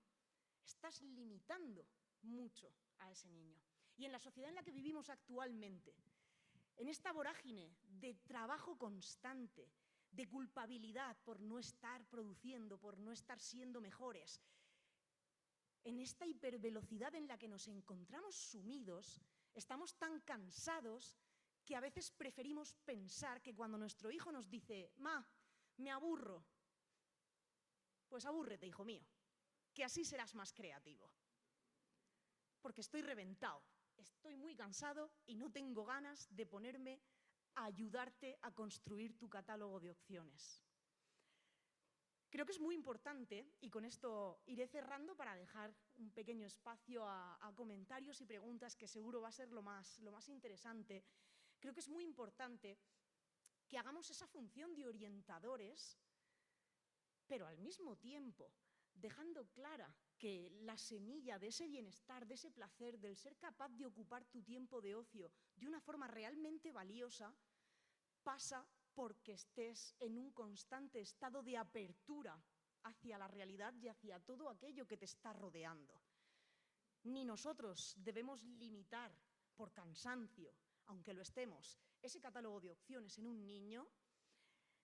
estás limitando mucho a ese niño. Y en la sociedad en la que vivimos actualmente, en esta vorágine de trabajo constante, de culpabilidad por no estar produciendo, por no estar siendo mejores, en esta hipervelocidad en la que nos encontramos sumidos, estamos tan cansados que a veces preferimos pensar que cuando nuestro hijo nos dice, «Ma, me aburro», pues abúrrete, hijo mío, que así serás más creativo. Porque estoy reventado, estoy muy cansado y no tengo ganas de ponerme a ayudarte a construir tu catálogo de opciones. Creo que es muy importante, y con esto iré cerrando para dejar un pequeño espacio a comentarios y preguntas que seguro va a ser lo más interesante. Creo que es muy importante que hagamos esa función de orientadores, pero al mismo tiempo dejando clara que la semilla de ese bienestar, de ese placer, del ser capaz de ocupar tu tiempo de ocio de una forma realmente valiosa, pasa porque estés en un constante estado de apertura hacia la realidad y hacia todo aquello que te está rodeando. Ni nosotros debemos limitar por cansancio, aunque lo estemos, ese catálogo de opciones en un niño,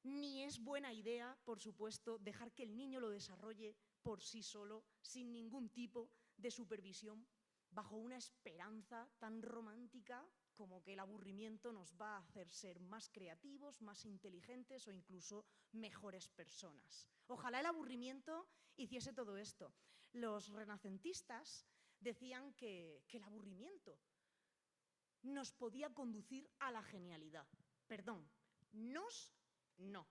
ni es buena idea, por supuesto, dejar que el niño lo desarrolle por sí solo, sin ningún tipo de supervisión, bajo una esperanza tan romántica como que el aburrimiento nos va a hacer ser más creativos, más inteligentes o incluso mejores personas. Ojalá el aburrimiento hiciese todo esto. Los renacentistas decían que el aburrimiento nos podía conducir a la genialidad. Perdón, no.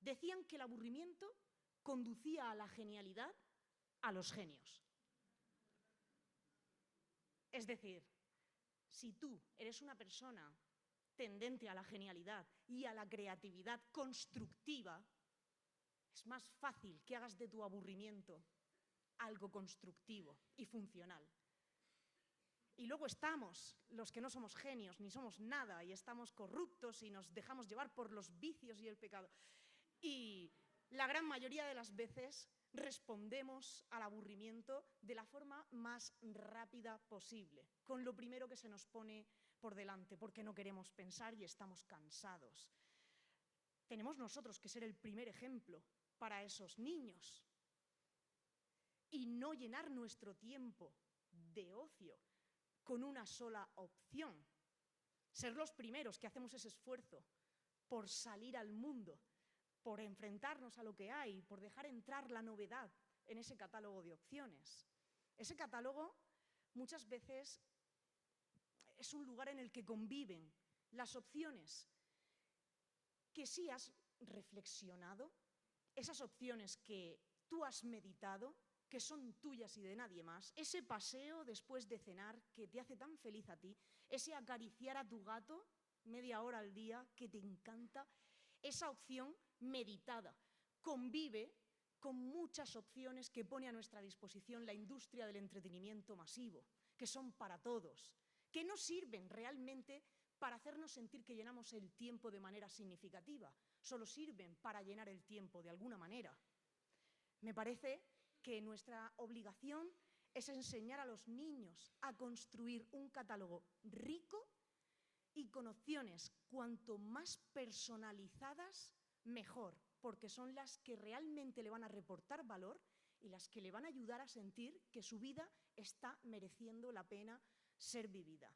Decían que el aburrimiento conducía a la genialidad a los genios. Es decir, si tú eres una persona tendente a la genialidad y a la creatividad constructiva, es más fácil que hagas de tu aburrimiento algo constructivo y funcional. Y luego estamos los que no somos genios ni somos nada y estamos corruptos y nos dejamos llevar por los vicios y el pecado. Y la gran mayoría de las veces respondemos al aburrimiento de la forma más rápida posible, con lo primero que se nos pone por delante, porque no queremos pensar y estamos cansados. Tenemos nosotros que ser el primer ejemplo para esos niños y no llenar nuestro tiempo de ocio con una sola opción, ser los primeros que hacemos ese esfuerzo por salir al mundo, por enfrentarnos a lo que hay, por dejar entrar la novedad en ese catálogo de opciones. Ese catálogo muchas veces es un lugar en el que conviven las opciones que sí has reflexionado, esas opciones que tú has meditado, que son tuyas y de nadie más, ese paseo después de cenar que te hace tan feliz a ti, ese acariciar a tu gato media hora al día que te encanta, esa opción meditada convive con muchas opciones que pone a nuestra disposición la industria del entretenimiento masivo, que son para todos, que no sirven realmente para hacernos sentir que llenamos el tiempo de manera significativa, solo sirven para llenar el tiempo de alguna manera. Me parece que nuestra obligación es enseñar a los niños a construir un catálogo rico y con opciones cuanto más personalizadas, mejor, porque son las que realmente le van a reportar valor y las que le van a ayudar a sentir que su vida está mereciendo la pena ser vivida.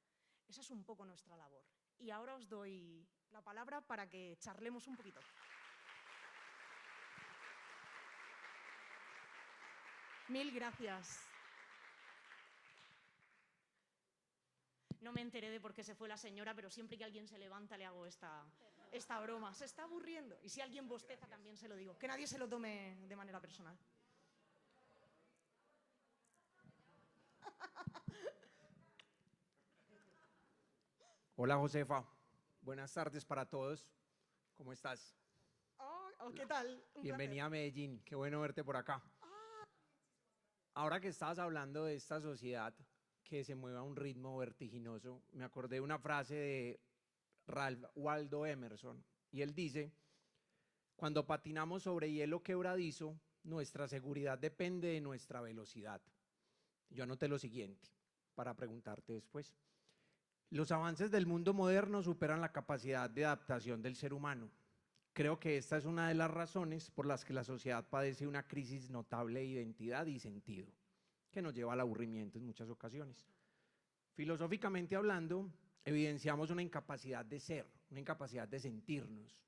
Esa es un poco nuestra labor. Y ahora os doy la palabra para que charlemos un poquito. Mil gracias. No me enteré de por qué se fue la señora, pero siempre que alguien se levanta le hago esta broma. Se está aburriendo. Y si alguien bosteza también se lo digo. Que nadie se lo tome de manera personal. Hola Josefa, buenas tardes para todos. ¿Cómo estás? ¿Qué tal? Bienvenida a Medellín, qué bueno verte por acá. Ahora que estabas hablando de esta sociedad que se mueve a un ritmo vertiginoso, me acordé de una frase de Ralph Waldo Emerson, y él dice: cuando patinamos sobre hielo quebradizo, nuestra seguridad depende de nuestra velocidad. Yo anoté lo siguiente para preguntarte después. Los avances del mundo moderno superan la capacidad de adaptación del ser humano. Creo que esta es una de las razones por las que la sociedad padece una crisis notable de identidad y sentido, que nos lleva al aburrimiento en muchas ocasiones. Filosóficamente hablando, evidenciamos una incapacidad de ser, una incapacidad de sentirnos.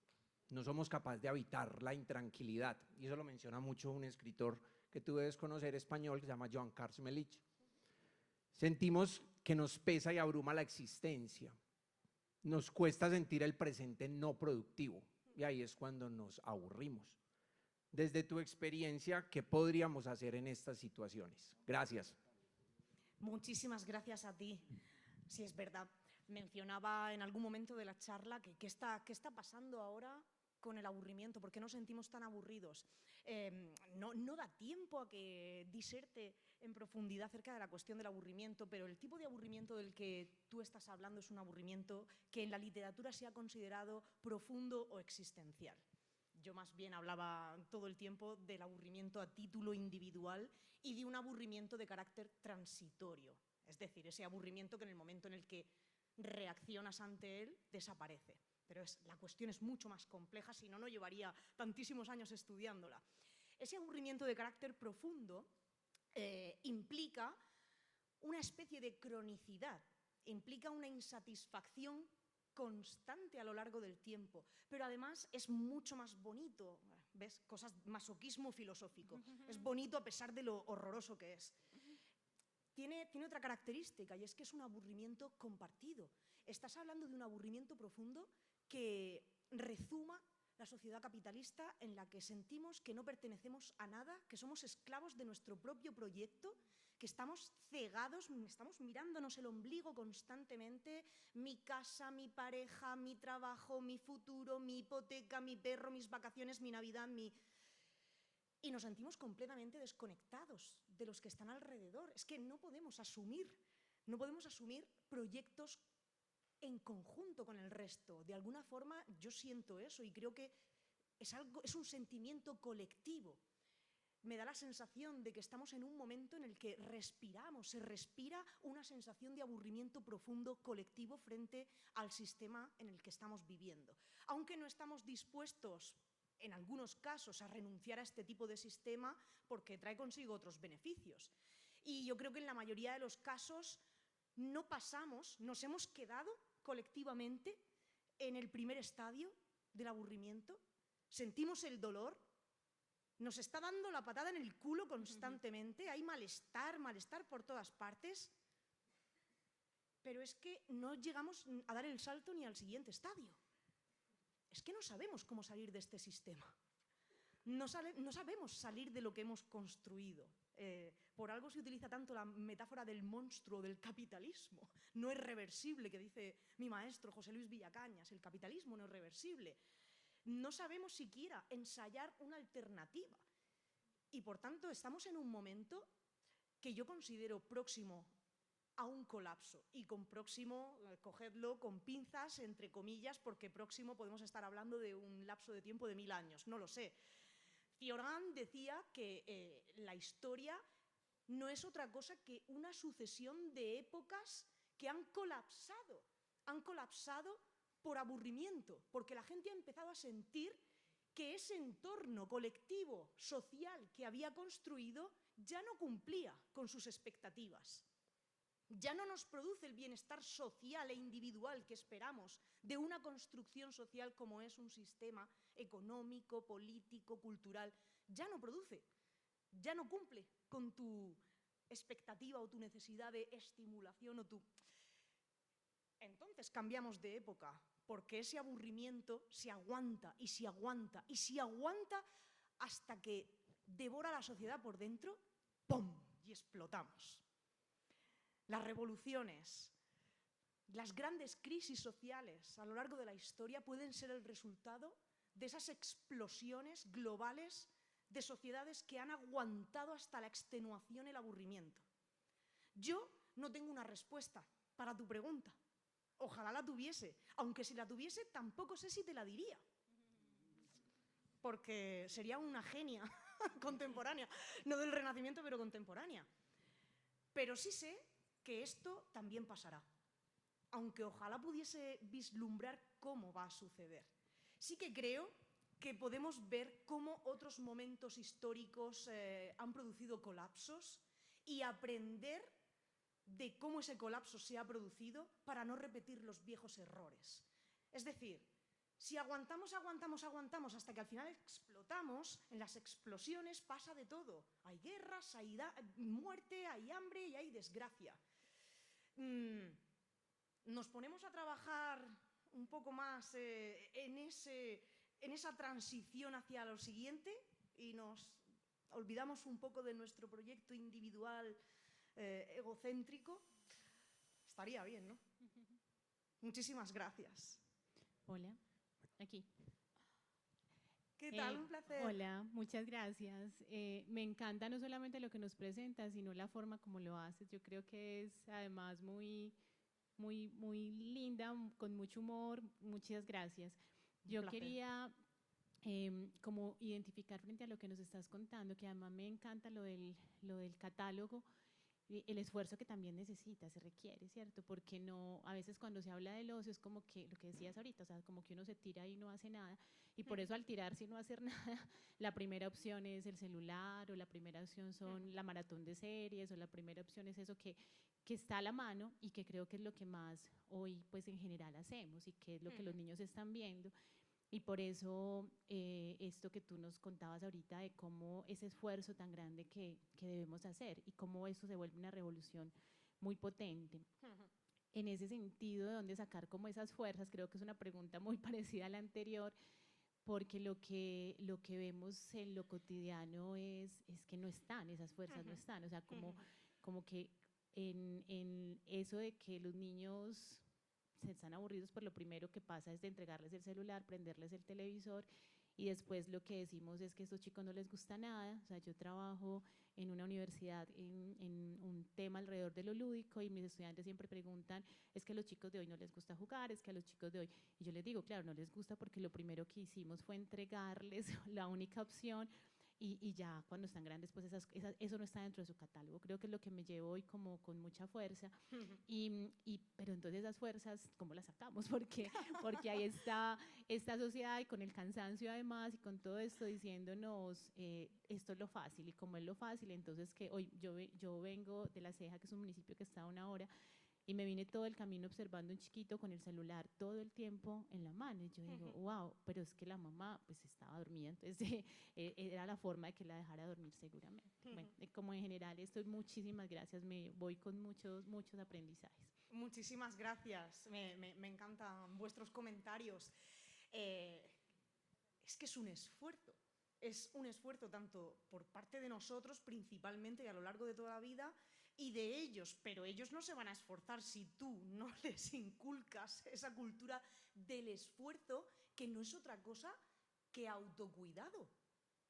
No somos capaces de habitar la intranquilidad, y eso lo menciona mucho un escritor que tú debes conocer español, que se llama Joan Carles Melich. Sentimos que nos pesa y abruma la existencia. Nos cuesta sentir el presente no productivo, y ahí es cuando nos aburrimos. Desde tu experiencia, ¿qué podríamos hacer en estas situaciones? Gracias. Muchísimas gracias a ti. Sí, es verdad. Mencionaba en algún momento de la charla que qué está pasando ahora con el aburrimiento, ¿por qué nos sentimos tan aburridos? No da tiempo a que diserte en profundidad acerca de la cuestión del aburrimiento, pero el tipo de aburrimiento del que tú estás hablando es un aburrimiento que en la literatura se ha considerado profundo o existencial. Yo más bien hablaba todo el tiempo del aburrimiento a título individual y de un aburrimiento de carácter transitorio, es decir, ese aburrimiento que en el momento en el que reaccionas ante él desaparece. Pero la cuestión es mucho más compleja, si no, no llevaría tantísimos años estudiándola. Ese aburrimiento de carácter profundo implica una especie de cronicidad, implica una insatisfacción constante a lo largo del tiempo, pero además es mucho más bonito, ¿ves? Cosas, masoquismo filosófico, es bonito a pesar de lo horroroso que es. Tiene otra característica, y es que es un aburrimiento compartido. Estás hablando de un aburrimiento profundo que rezuma la sociedad capitalista en la que sentimos que no pertenecemos a nada, que somos esclavos de nuestro propio proyecto, que estamos cegados, estamos mirándonos el ombligo constantemente, mi casa, mi pareja, mi trabajo, mi futuro, mi hipoteca, mi perro, mis vacaciones, mi Navidad, y nos sentimos completamente desconectados de los que están alrededor. Es que no podemos asumir proyectos en conjunto con el resto. De alguna forma yo siento eso y creo que es un sentimiento colectivo. Me da la sensación de que estamos en un momento en el que se respira una sensación de aburrimiento profundo colectivo frente al sistema en el que estamos viviendo. Aunque no estamos dispuestos, en algunos casos, a renunciar a este tipo de sistema porque trae consigo otros beneficios. Y yo creo que en la mayoría de los casos nos hemos quedado colectivamente en el primer estadio del aburrimiento? ¿Sentimos el dolor? ¿Nos está dando la patada en el culo constantemente? ¿Hay malestar, malestar por todas partes? Pero es que no llegamos a dar el salto ni al siguiente estadio. Es que no sabemos cómo salir de este sistema. No sabemos salir de lo que hemos construido. Por algo se utiliza tanto la metáfora del monstruo del capitalismo. No es reversible, que dice mi maestro José Luis Villacañas. El capitalismo no es reversible. No sabemos siquiera ensayar una alternativa. Y por tanto estamos en un momento que yo considero próximo a un colapso. Y con próximo, cogedlo con pinzas, entre comillas, porque próximo podemos estar hablando de un lapso de tiempo de 1000 años, no lo sé. Cioran decía que la historia no es otra cosa que una sucesión de épocas que han colapsado por aburrimiento, porque la gente ha empezado a sentir que ese entorno colectivo, social que había construido ya no cumplía con sus expectativas. Ya no nos produce el bienestar social e individual que esperamos de una construcción social como es un sistema económico, político, cultural. Ya no produce, ya no cumple con tu expectativa o tu necesidad de estimulación o tu... Entonces cambiamos de época, porque ese aburrimiento se aguanta y se aguanta y se aguanta hasta que devora la sociedad por dentro, ¡pum!, y explotamos. Las revoluciones, las grandes crisis sociales a lo largo de la historia pueden ser el resultado de esas explosiones globales de sociedades que han aguantado hasta la extenuación el aburrimiento. Yo no tengo una respuesta para tu pregunta. Ojalá la tuviese, aunque si la tuviese tampoco sé si te la diría, porque sería una genia contemporánea, no del Renacimiento, pero contemporánea. Pero sí sé que esto también pasará, aunque ojalá pudiese vislumbrar cómo va a suceder. Sí que creo que podemos ver cómo otros momentos históricos han producido colapsos y aprender de cómo ese colapso se ha producido para no repetir los viejos errores. Es decir, si aguantamos hasta que al final explotamos, en las explosiones pasa de todo. Hay guerras, hay muerte, hay hambre y hay desgracia. Nos ponemos a trabajar un poco más en esa transición hacia lo siguiente y nos olvidamos un poco de nuestro proyecto individual egocéntrico. Estaría bien, ¿no? Muchísimas gracias. Hola, aquí. ¿Qué tal? Un placer. Hola, muchas gracias. Me encanta no solamente lo que nos presentas, sino la forma como lo haces. Yo creo que es además muy linda, con mucho humor. Muchas gracias. Yo quería como identificar frente a lo que nos estás contando, que además me encanta lo del catálogo, el esfuerzo que también necesita, se requiere, ¿cierto? Porque no, a veces cuando se habla del ocio es como que, lo que decías ahorita, o sea, como que uno se tira y no hace nada, y por eso al tirarse y no hacer nada, la primera opción es el celular, o la primera opción son la maratón de series, o la primera opción es eso que está a la mano, y que creo que es lo que más hoy, pues en general hacemos, y que es lo que los niños están viendo. Y por eso esto que tú nos contabas ahorita de cómo ese esfuerzo tan grande que debemos hacer y cómo eso se vuelve una revolución muy potente. En ese sentido, ¿de dónde sacar como esas fuerzas? Creo que es una pregunta muy parecida a la anterior, porque lo que vemos en lo cotidiano es que no están, esas fuerzas no están. O sea, como que en eso de que los niños se están aburridos, por lo primero que pasa es de entregarles el celular, prenderles el televisor, y después lo que decimos es que a estos chicos no les gusta nada. O sea, yo trabajo en una universidad en un tema alrededor de lo lúdico, y mis estudiantes siempre preguntan, es que a los chicos de hoy no les gusta jugar, es que a los chicos de hoy, y yo les digo, claro, no les gusta porque lo primero que hicimos fue entregarles la única opción, y ya cuando están grandes, pues eso no está dentro de su catálogo. Creo que es lo que me llevo hoy como con mucha fuerza. Pero entonces esas fuerzas, ¿cómo las sacamos? Porque ahí está esta sociedad, y con el cansancio además, y con todo esto diciéndonos, esto es lo fácil, y como es lo fácil, entonces que hoy yo vengo de La Ceja, que es un municipio que está a 1 hora, Y me vine todo el camino observando un chiquito con el celular todo el tiempo en la mano. Y yo digo, wow, pero es que la mamá pues estaba dormida, entonces era la forma de que la dejara dormir seguramente. Bueno, como en general esto, muchísimas gracias, me voy con muchos aprendizajes. Muchísimas gracias, me encantan vuestros comentarios. Es que es un esfuerzo tanto por parte de nosotros principalmente y a lo largo de toda la vida, y de ellos, pero ellos no se van a esforzar si tú no les inculcas esa cultura del esfuerzo, que no es otra cosa que autocuidado.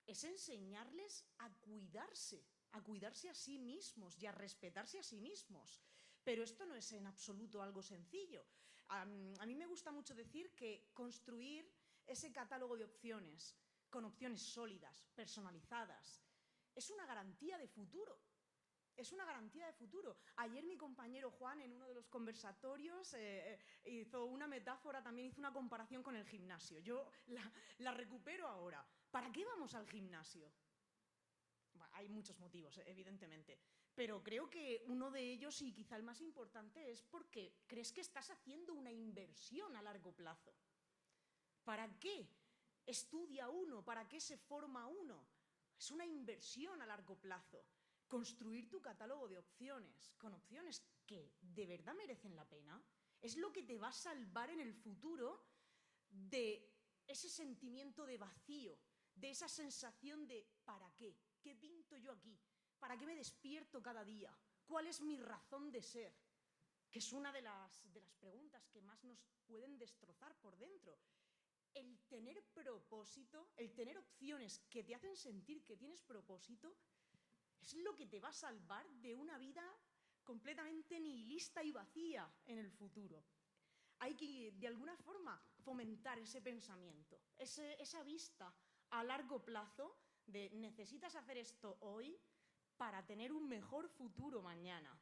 Es enseñarles a cuidarse a sí mismos y a respetarse a sí mismos. Pero esto no es en absoluto algo sencillo. A mí me gusta mucho decir que construir ese catálogo de opciones, con opciones sólidas, personalizadas, es una garantía de futuro. Es una garantía de futuro. Ayer mi compañero Juan, en uno de los conversatorios, hizo una metáfora, también hizo una comparación con el gimnasio. Yo la recupero ahora. ¿Para qué vamos al gimnasio? Bueno, hay muchos motivos, evidentemente, pero creo que uno de ellos, y quizá el más importante, es porque crees que estás haciendo una inversión a largo plazo. ¿Para qué estudia uno? ¿Para qué se forma uno? Es una inversión a largo plazo. Construir tu catálogo de opciones, con opciones que de verdad merecen la pena, es lo que te va a salvar en el futuro de ese sentimiento de vacío, de esa sensación de ¿para qué? ¿Qué pinto yo aquí? ¿Para qué me despierto cada día? ¿Cuál es mi razón de ser? Que es una de las preguntas que más nos pueden destrozar por dentro. El tener propósito, el tener opciones que te hacen sentir que tienes propósito, es lo que te va a salvar de una vida completamente nihilista y vacía en el futuro. Hay que, de alguna forma, fomentar ese pensamiento, esa vista a largo plazo de necesitas hacer esto hoy para tener un mejor futuro mañana.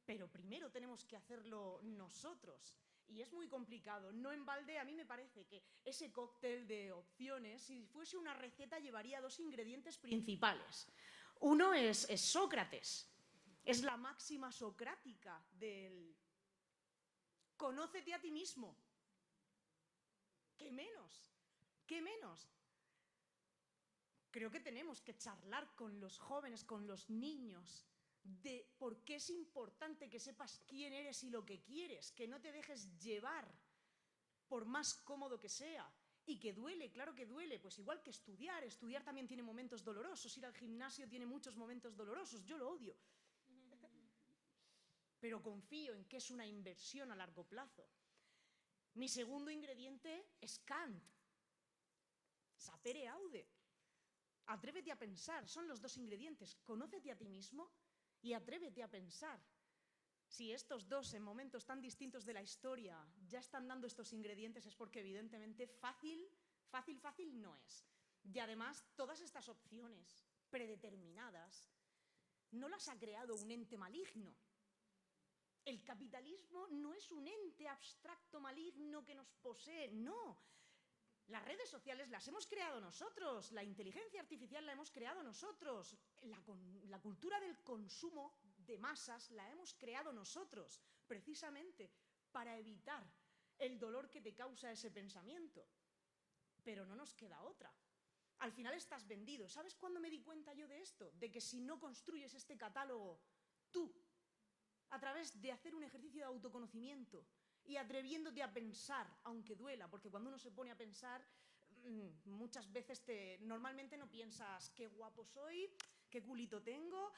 Pero primero tenemos que hacerlo nosotros. Y es muy complicado. No en balde, a mí me parece que ese cóctel de opciones, si fuese una receta, llevaría 2 ingredientes principales. Uno es Sócrates. Es la máxima socrática del conócete a ti mismo. ¿Qué menos? ¿Qué menos? Creo que tenemos que charlar con los jóvenes, con los niños, de por qué es importante que sepas quién eres y lo que quieres, que no te dejes llevar por más cómodo que sea. Y que duele, claro que duele, pues igual que estudiar también tiene momentos dolorosos, ir al gimnasio tiene muchos momentos dolorosos, yo lo odio. Pero confío en que es una inversión a largo plazo. Mi segundo ingrediente es Kant. Sapere aude. Atrévete a pensar, son los 2 ingredientes. Conócete a ti mismo y atrévete a pensar. Si estos 2 en momentos tan distintos de la historia ya están dando estos ingredientes, es porque evidentemente fácil no es. Y además todas estas opciones predeterminadas no las ha creado un ente maligno. El capitalismo no es un ente abstracto maligno que nos posee, no. Las redes sociales las hemos creado nosotros, la inteligencia artificial la hemos creado nosotros, la cultura del consumo de masas la hemos creado nosotros, precisamente para evitar el dolor que te causa ese pensamiento. Pero no nos queda otra. Al final estás vendido. ¿Sabes cuándo me di cuenta yo de esto? De que si no construyes este catálogo, tú, a través de hacer un ejercicio de autoconocimiento y atreviéndote a pensar, aunque duela, porque cuando uno se pone a pensar, muchas veces normalmente no piensas qué guapo soy, qué culito tengo,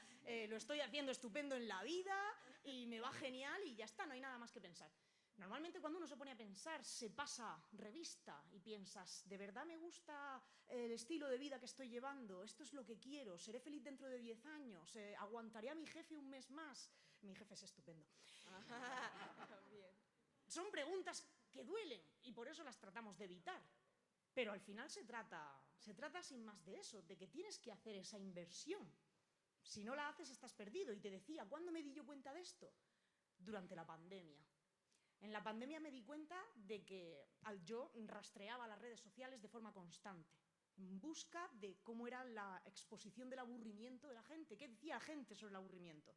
lo estoy haciendo estupendo en la vida y me va genial y ya está, no hay nada más que pensar. Normalmente cuando uno se pone a pensar, se pasa revista y piensas, ¿de verdad me gusta el estilo de vida que estoy llevando? ¿Esto es lo que quiero? ¿Seré feliz dentro de 10 años? ¿Aguantaré a mi jefe un mes más? Mi jefe es estupendo. Son preguntas que duelen y por eso las tratamos de evitar. Pero al final se trata sin más de eso, de que tienes que hacer esa inversión. Si no la haces, estás perdido. Y te decía, ¿cuándo me di yo cuenta de esto? Durante la pandemia. En la pandemia me di cuenta de que yo rastreaba las redes sociales de forma constante, en busca de cómo era la exposición del aburrimiento de la gente, qué decía la gente sobre el aburrimiento.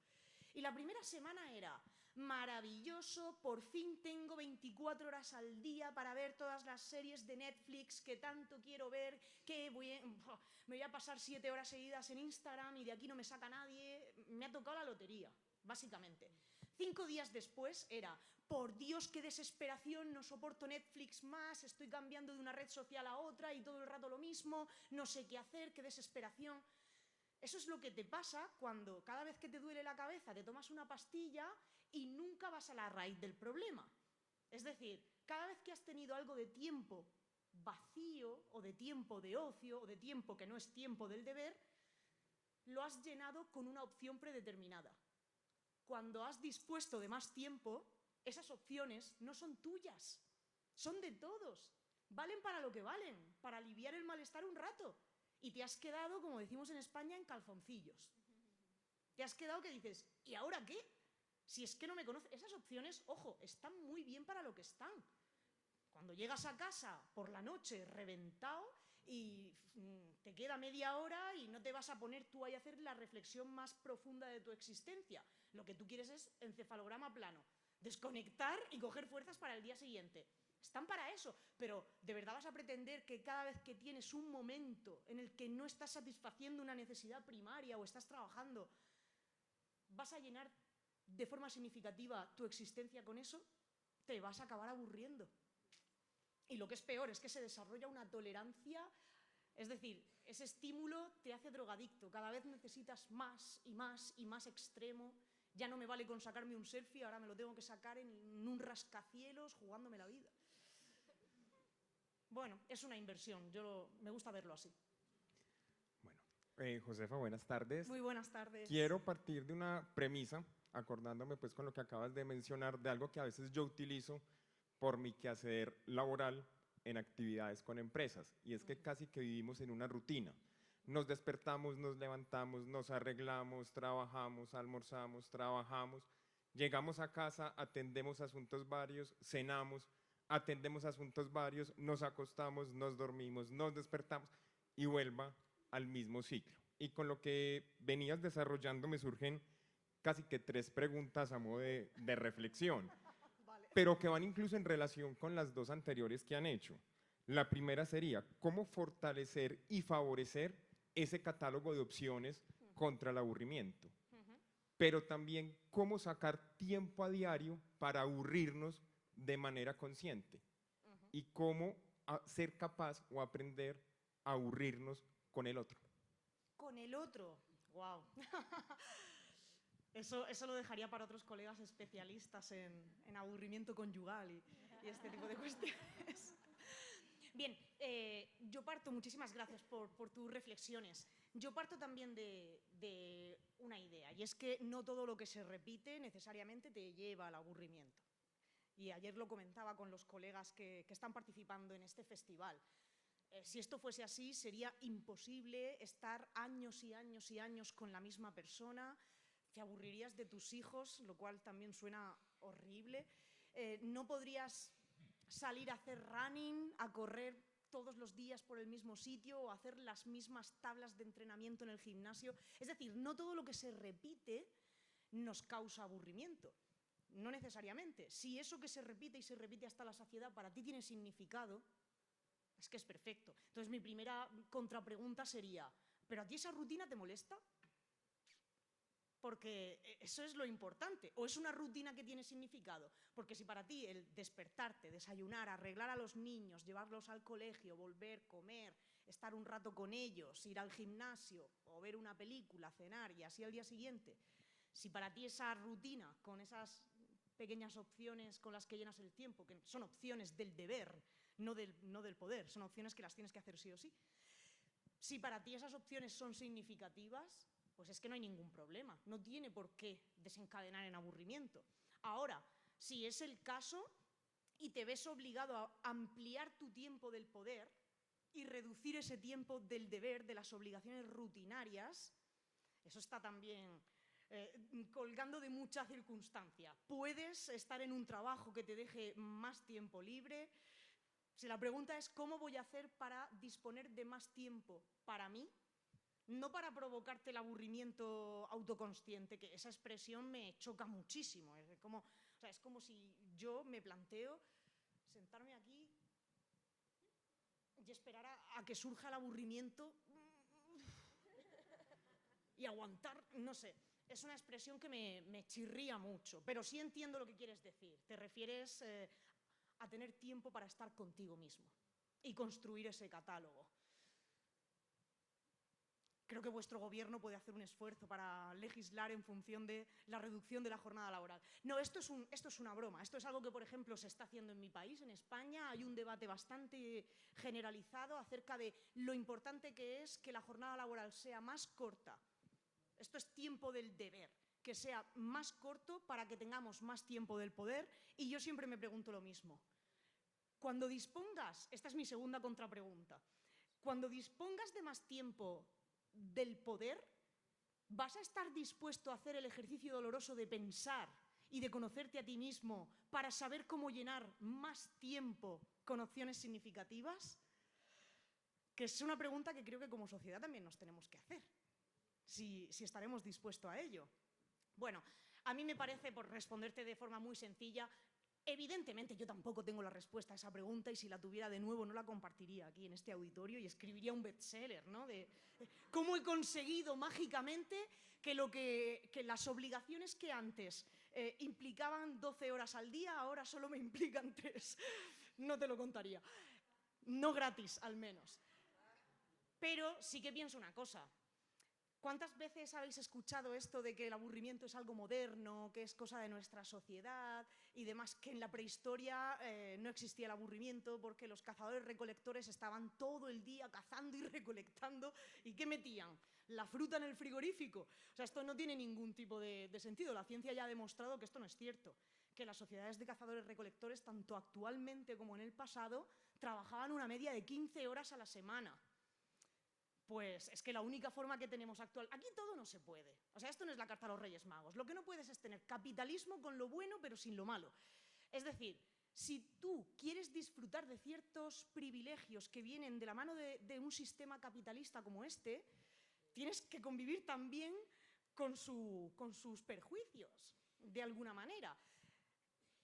Y la primera semana era, maravilloso, por fin tengo 24 horas al día para ver todas las series de Netflix que tanto quiero ver, que me voy a pasar 7 horas seguidas en Instagram y de aquí no me saca nadie. Me ha tocado la lotería, básicamente. 5 días después era, por Dios, qué desesperación, no soporto Netflix más, estoy cambiando de una red social a otra y todo el rato lo mismo, no sé qué hacer, qué desesperación. Eso es lo que te pasa cuando cada vez que te duele la cabeza te tomas una pastilla y nunca vas a la raíz del problema. Es decir, cada vez que has tenido algo de tiempo vacío o de tiempo de ocio o de tiempo que no es tiempo del deber, lo has llenado con una opción predeterminada. Cuando has dispuesto de más tiempo, esas opciones no son tuyas, son de todos. Valen para lo que valen, para aliviar el malestar un rato. Y te has quedado, como decimos en España, en calzoncillos. Te has quedado que dices, ¿y ahora qué? Si es que no me conoces. Esas opciones, ojo, están muy bien para lo que están. Cuando llegas a casa por la noche reventado y te queda media hora y no te vas a poner tú ahí a hacer la reflexión más profunda de tu existencia. Lo que tú quieres es encefalograma plano, desconectar y coger fuerzas para el día siguiente. Están para eso, pero ¿de verdad vas a pretender que cada vez que tienes un momento en el que no estás satisfaciendo una necesidad primaria o estás trabajando, vas a llenar de forma significativa tu existencia con eso? Te vas a acabar aburriendo. Y lo que es peor es que se desarrolla una tolerancia, es decir, ese estímulo te hace drogadicto, cada vez necesitas más y más y más extremo. Ya no me vale con sacarme un selfie, ahora me lo tengo que sacar en un rascacielos jugándome la vida. Bueno, es una inversión, me gusta verlo así. Bueno, Josefa, buenas tardes. Muy buenas tardes. Quiero partir de una premisa, acordándome pues con lo que acabas de mencionar, de algo que a veces yo utilizo por mi quehacer laboral en actividades con empresas, y es que casi que vivimos en una rutina. Nos despertamos, nos levantamos, nos arreglamos, trabajamos, almorzamos, trabajamos, llegamos a casa, atendemos asuntos varios, cenamos, atendemos asuntos varios, nos acostamos, nos dormimos, nos despertamos y vuelva al mismo ciclo. Y con lo que venías desarrollando me surgen casi que 3 preguntas a modo de reflexión, Vale. pero que van incluso en relación con las 2 anteriores que han hecho. La primera sería, ¿cómo fortalecer y favorecer ese catálogo de opciones contra el aburrimiento? Pero también, ¿cómo sacar tiempo a diario para aburrirnos de manera consciente? Y cómo ser capaz o aprender a aburrirnos con el otro. Con el otro, wow. Eso lo dejaría para otros colegas especialistas en aburrimiento conyugal y este tipo de cuestiones. Bien, yo parto, muchísimas gracias por tus reflexiones. Yo parto también de una idea, y es que no todo lo que se repite necesariamente te lleva al aburrimiento. Y ayer lo comentaba con los colegas que están participando en este festival. Si esto fuese así, sería imposible estar años y años y años con la misma persona. Te aburrirías de tus hijos, lo cual también suena horrible. No podrías salir a hacer running, a correr todos los días por el mismo sitio o hacer las mismas tablas de entrenamiento en el gimnasio. Es decir, no todo lo que se repite nos causa aburrimiento. No necesariamente. Si eso que se repite y se repite hasta la saciedad para ti tiene significado, es que es perfecto. Entonces mi primera contrapregunta sería, ¿pero a ti esa rutina te molesta? Porque eso es lo importante. ¿O es una rutina que tiene significado? Porque si para ti el despertarte, desayunar, arreglar a los niños, llevarlos al colegio, volver, comer, estar un rato con ellos, ir al gimnasio o ver una película, cenar y así al día siguiente, si para ti esa rutina con esas pequeñas opciones con las que llenas el tiempo, que son opciones del deber, no del poder, son opciones que las tienes que hacer sí o sí. Si para ti esas opciones son significativas, pues es que no hay ningún problema, no tiene por qué desencadenar en aburrimiento. Ahora, si es el caso y te ves obligado a ampliar tu tiempo del poder y reducir ese tiempo del deber, de las obligaciones rutinarias, eso está también colgando de mucha circunstancia. Puedes estar en un trabajo que te deje más tiempo libre. Si la pregunta es ¿cómo voy a hacer para disponer de más tiempo para mí? no para provocarte el aburrimiento autoconsciente, que esa expresión me choca muchísimo. Es como si yo me planteo sentarme aquí y esperar a que surja el aburrimiento y aguantar, no sé. Es una expresión que me chirría mucho, pero sí entiendo lo que quieres decir. Te refieres a tener tiempo para estar contigo mismo y construir ese catálogo. Creo que vuestro gobierno puede hacer un esfuerzo para legislar en función de la reducción de la jornada laboral. No, esto es una broma. Esto es algo que, por ejemplo, se está haciendo en mi país, en España. Hay un debate bastante generalizado acerca de lo importante que es que la jornada laboral sea más corta. Esto es tiempo del deber, que sea más corto para que tengamos más tiempo del poder. Y yo siempre me pregunto lo mismo. Cuando dispongas, esta es mi segunda contrapregunta, cuando dispongas de más tiempo del poder, ¿vas a estar dispuesto a hacer el ejercicio doloroso de pensar y de conocerte a ti mismo para saber cómo llenar más tiempo con opciones significativas? Que es una pregunta que creo que como sociedad también nos tenemos que hacer, si estaremos dispuestos a ello. Bueno, a mí me parece, por responderte de forma muy sencilla, evidentemente yo tampoco tengo la respuesta a esa pregunta y si la tuviera de nuevo no la compartiría aquí en este auditorio y escribiría un bestseller, ¿no? De cómo he conseguido mágicamente que las obligaciones que antes implicaban 12 horas al día, ahora solo me implican 3. No te lo contaría. No gratis, al menos. Pero sí que pienso una cosa. ¿Cuántas veces habéis escuchado esto de que el aburrimiento es algo moderno, que es cosa de nuestra sociedad y demás, que en la prehistoria no existía el aburrimiento porque los cazadores-recolectores estaban todo el día cazando y recolectando? ¿Y qué metían? ¿La fruta en el frigorífico? O sea, esto no tiene ningún tipo de sentido. La ciencia ya ha demostrado que esto no es cierto, que las sociedades de cazadores-recolectores, tanto actualmente como en el pasado, trabajaban una media de 15 horas a la semana. Pues es que la única forma que tenemos actual... Aquí todo no se puede. O sea, esto no es la carta a los Reyes Magos. Lo que no puedes es tener capitalismo con lo bueno, pero sin lo malo. Es decir, si tú quieres disfrutar de ciertos privilegios que vienen de la mano de un sistema capitalista como este, tienes que convivir también con sus perjuicios, de alguna manera.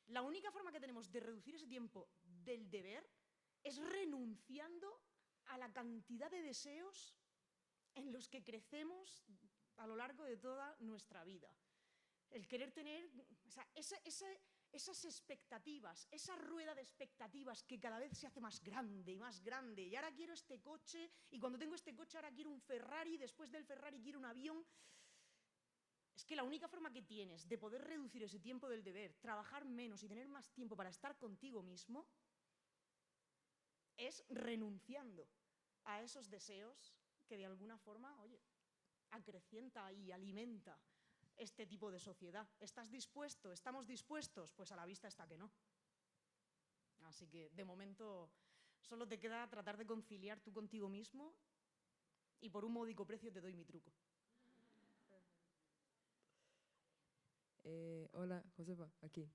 La única forma que tenemos de reducir ese tiempo del deber es renunciando a la cantidad de deseos en los que crecemos a lo largo de toda nuestra vida. El querer tener, o sea, esas expectativas, esa rueda de expectativas que cada vez se hace más grande y más grande. Y ahora quiero este coche, y cuando tengo este coche ahora quiero un Ferrari, después del Ferrari quiero un avión. Es que la única forma que tienes de poder reducir ese tiempo del deber, trabajar menos y tener más tiempo para estar contigo mismo, es renunciando a esos deseos que de alguna forma, oye, acrecienta y alimenta este tipo de sociedad. ¿Estás dispuesto? ¿Estamos dispuestos? Pues a la vista está que no. Así que, de momento, solo te queda tratar de conciliar tú contigo mismo y por un módico precio te doy mi truco. Hola, Josefa, aquí.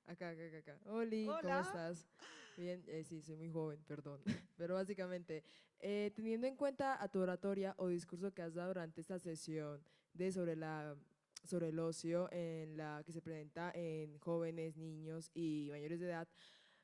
Acá. Oli, ¿cómo Hola. estás? Bien, sí, soy muy joven, perdón. Pero básicamente, teniendo en cuenta a tu oratoria o discurso que has dado durante esta sesión sobre el ocio en la que se presenta en jóvenes, niños y mayores de edad,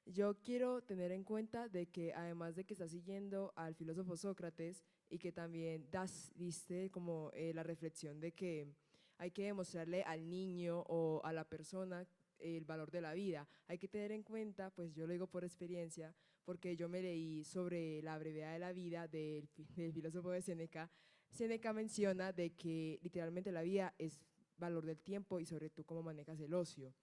yo quiero tener en cuenta de que además de que estás siguiendo al filósofo Sócrates y que también diste como la reflexión de que hay que demostrarle al niño o a la persona el valor de la vida. Hay que tener en cuenta, pues yo lo digo por experiencia, porque yo me leí sobre la brevedad de la vida del filósofo de Séneca. Séneca menciona de que literalmente la vida es valor del tiempo y sobre tú cómo manejas el ocio.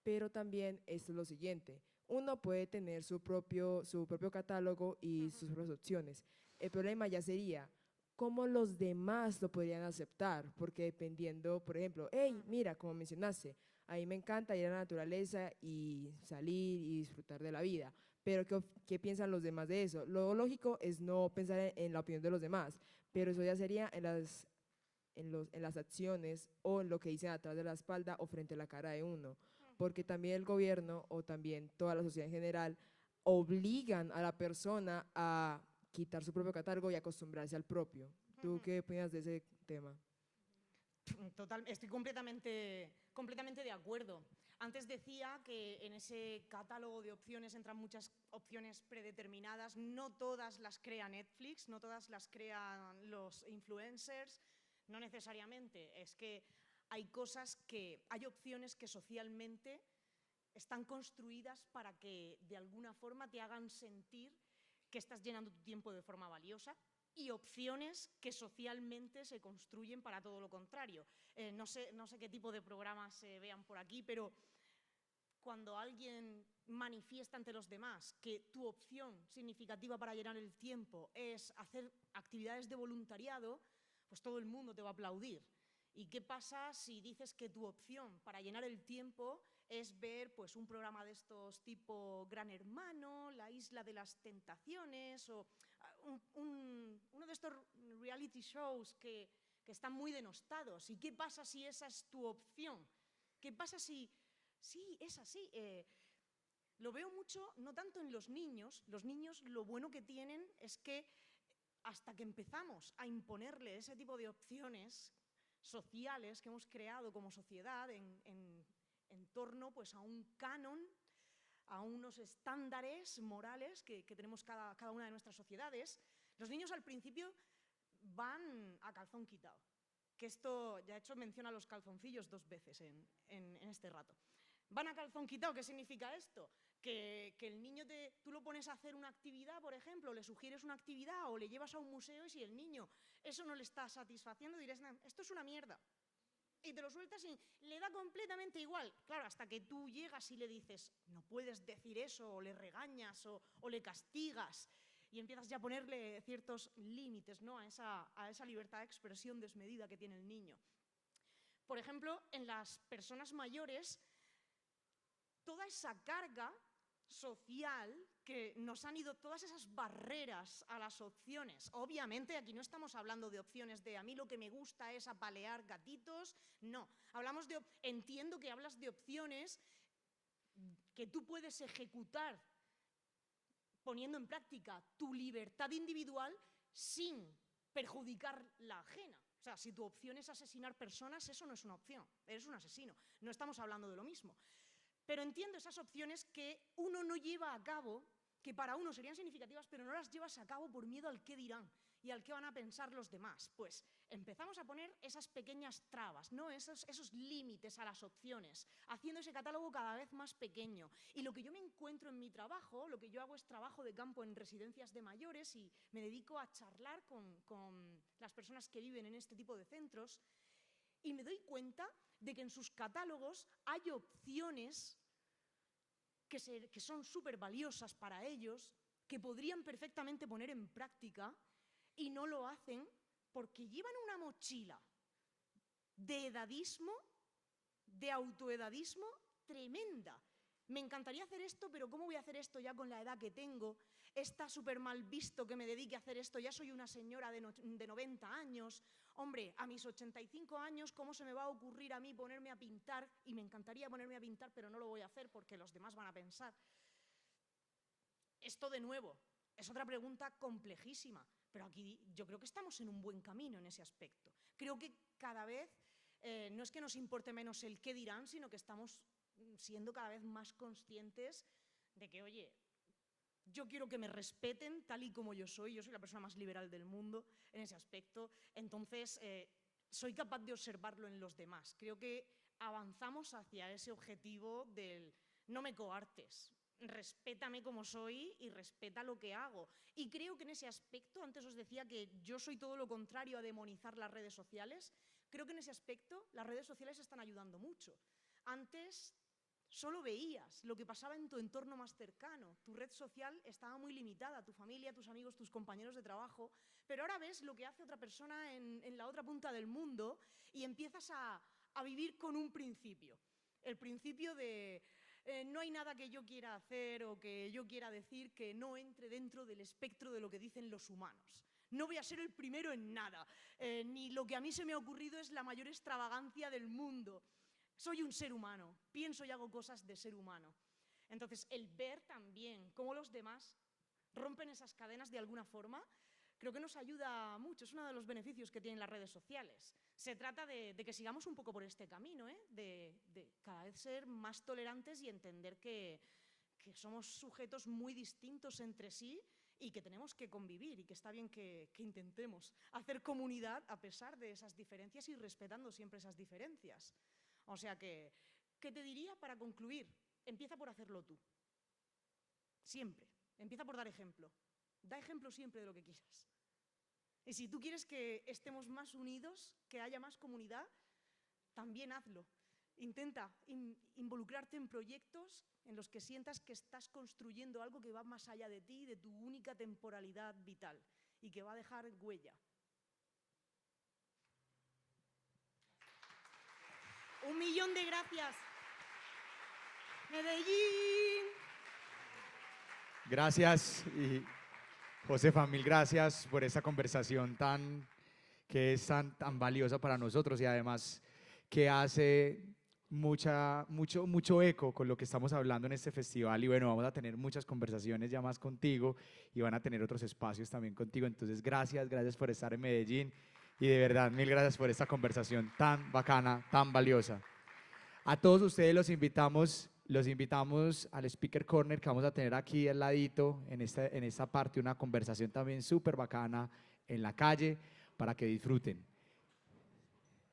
Pero también esto es lo siguiente, uno puede tener su propio catálogo y sus propias opciones. El problema ya sería cómo los demás lo podrían aceptar, porque dependiendo, por ejemplo, hey, mira, como mencionaste, a mí me encanta ir a la naturaleza y salir y disfrutar de la vida, pero ¿qué piensan los demás de eso? Lo lógico es no pensar en la opinión de los demás, pero eso ya sería en las acciones o en lo que dicen atrás de la espalda o frente a la cara de uno, porque también el gobierno o también toda la sociedad en general obligan a la persona a quitar su propio catálogo y acostumbrarse al propio. ¿Tú qué opinas de ese tema? Total, estoy completamente de acuerdo. Antes decía que en ese catálogo de opciones entran muchas opciones predeterminadas. No todas las crea Netflix, no todas las crean los influencers, no necesariamente. Es que hay opciones que socialmente están construidas para que de alguna forma te hagan sentir que estás llenando tu tiempo de forma valiosa, y opciones que socialmente se construyen para todo lo contrario. No sé qué tipo de programas se vean por aquí, pero cuando alguien manifiesta ante los demás que tu opción significativa para llenar el tiempo es hacer actividades de voluntariado, pues todo el mundo te va a aplaudir. ¿Y qué pasa si dices que tu opción para llenar el tiempo es ver pues, un programa de estos tipo Gran Hermano, La Isla de las Tentaciones o uno de estos reality shows que están muy denostados? ¿Y qué pasa si esa es tu opción? ¿Qué pasa si... Sí, es así. Lo veo mucho, no tanto en los niños lo bueno que tienen es que hasta que empezamos a imponerle ese tipo de opciones sociales que hemos creado como sociedad en torno pues, a un canon, a unos estándares morales que tenemos cada una de nuestras sociedades, los niños al principio van a calzón quitado. Que esto, ya he hecho mención a los calzoncillos 2 veces en este rato. Van a calzón quitado, ¿qué significa esto? Que el niño, tú lo pones a hacer una actividad, por ejemplo, le sugieres una actividad o le llevas a un museo y si el niño eso no le está satisfaciendo, dirás, esto es una mierda. Y te lo sueltas y le da completamente igual. Claro, hasta que tú llegas y le dices, no puedes decir eso, o le regañas o le castigas y empiezas ya a ponerle ciertos límites, ¿no? a esa libertad de expresión desmedida que tiene el niño. Por ejemplo, en las personas mayores, toda esa carga social que nos han ido, todas esas barreras a las opciones. Obviamente aquí no estamos hablando de opciones de a mí lo que me gusta es apalear gatitos, no. Entiendo que hablas de opciones que tú puedes ejecutar poniendo en práctica tu libertad individual sin perjudicar la ajena. O sea, si tu opción es asesinar personas, eso no es una opción, eres un asesino. No estamos hablando de lo mismo. Pero entiendo esas opciones que uno no lleva a cabo, que para uno serían significativas, pero no las llevas a cabo por miedo al qué dirán y al qué van a pensar los demás. Pues empezamos a poner esas pequeñas trabas, ¿no? esos límites a las opciones, haciendo ese catálogo cada vez más pequeño. Y lo que yo me encuentro en mi trabajo, lo que yo hago es trabajo de campo en residencias de mayores y me dedico a charlar con las personas que viven en este tipo de centros y me doy cuenta de que en sus catálogos hay opciones que son súper valiosas para ellos, que podrían perfectamente poner en práctica y no lo hacen porque llevan una mochila de edadismo, de autoedadismo tremenda. Me encantaría hacer esto, pero ¿cómo voy a hacer esto ya con la edad que tengo? Está súper mal visto que me dedique a hacer esto, ya soy una señora de 90 años. Hombre, a mis 85 años, ¿cómo se me va a ocurrir a mí ponerme a pintar? Y me encantaría ponerme a pintar, pero no lo voy a hacer porque los demás van a pensar. Esto de nuevo, es otra pregunta complejísima, pero aquí yo creo que estamos en un buen camino en ese aspecto. Creo que cada vez no es que nos importe menos el qué dirán, sino que estamos siendo cada vez más conscientes de que, oye, yo quiero que me respeten tal y como yo soy la persona más liberal del mundo en ese aspecto, entonces soy capaz de observarlo en los demás. Creo que avanzamos hacia ese objetivo del no me coartes, respétame como soy y respeta lo que hago. Y creo que en ese aspecto, antes os decía que yo soy todo lo contrario a demonizar las redes sociales, creo que en ese aspecto las redes sociales están ayudando mucho. Antes solo veías lo que pasaba en tu entorno más cercano. Tu red social estaba muy limitada, tu familia, tus amigos, tus compañeros de trabajo, pero ahora ves lo que hace otra persona en la otra punta del mundo y empiezas a vivir con un principio. El principio de no hay nada que yo quiera hacer o que yo quiera decir que no entre dentro del espectro de lo que dicen los humanos. No voy a ser el primero en nada, ni lo que a mí se me ha ocurrido es la mayor extravagancia del mundo. Soy un ser humano, pienso y hago cosas de ser humano. Entonces, el ver también cómo los demás rompen esas cadenas de alguna forma, creo que nos ayuda mucho. Es uno de los beneficios que tienen las redes sociales. Se trata de que sigamos un poco por este camino, de cada vez ser más tolerantes y entender que somos sujetos muy distintos entre sí y que tenemos que convivir y que está bien que intentemos hacer comunidad a pesar de esas diferencias y respetando siempre esas diferencias. O sea que, ¿qué te diría para concluir? Empieza por hacerlo tú. Siempre. Empieza por dar ejemplo. Da ejemplo siempre de lo que quieras. Y si tú quieres que estemos más unidos, que haya más comunidad, también hazlo. Intenta involucrarte en proyectos en los que sientas que estás construyendo algo que va más allá de ti, de tu única temporalidad vital y que va a dejar huella. ¡Un millón de gracias! ¡Medellín! Gracias, y Josefa, mil gracias por esta conversación que es tan valiosa para nosotros y además que hace mucho eco con lo que estamos hablando en este festival. Y bueno, vamos a tener muchas conversaciones ya más contigo y van a tener otros espacios también contigo. Entonces, gracias por estar en Medellín y de verdad, mil gracias por esta conversación tan bacana, tan valiosa. A todos ustedes los invitamos al Speaker Corner que vamos a tener aquí al ladito, en esta parte, una conversación también súper bacana en la calle para que disfruten.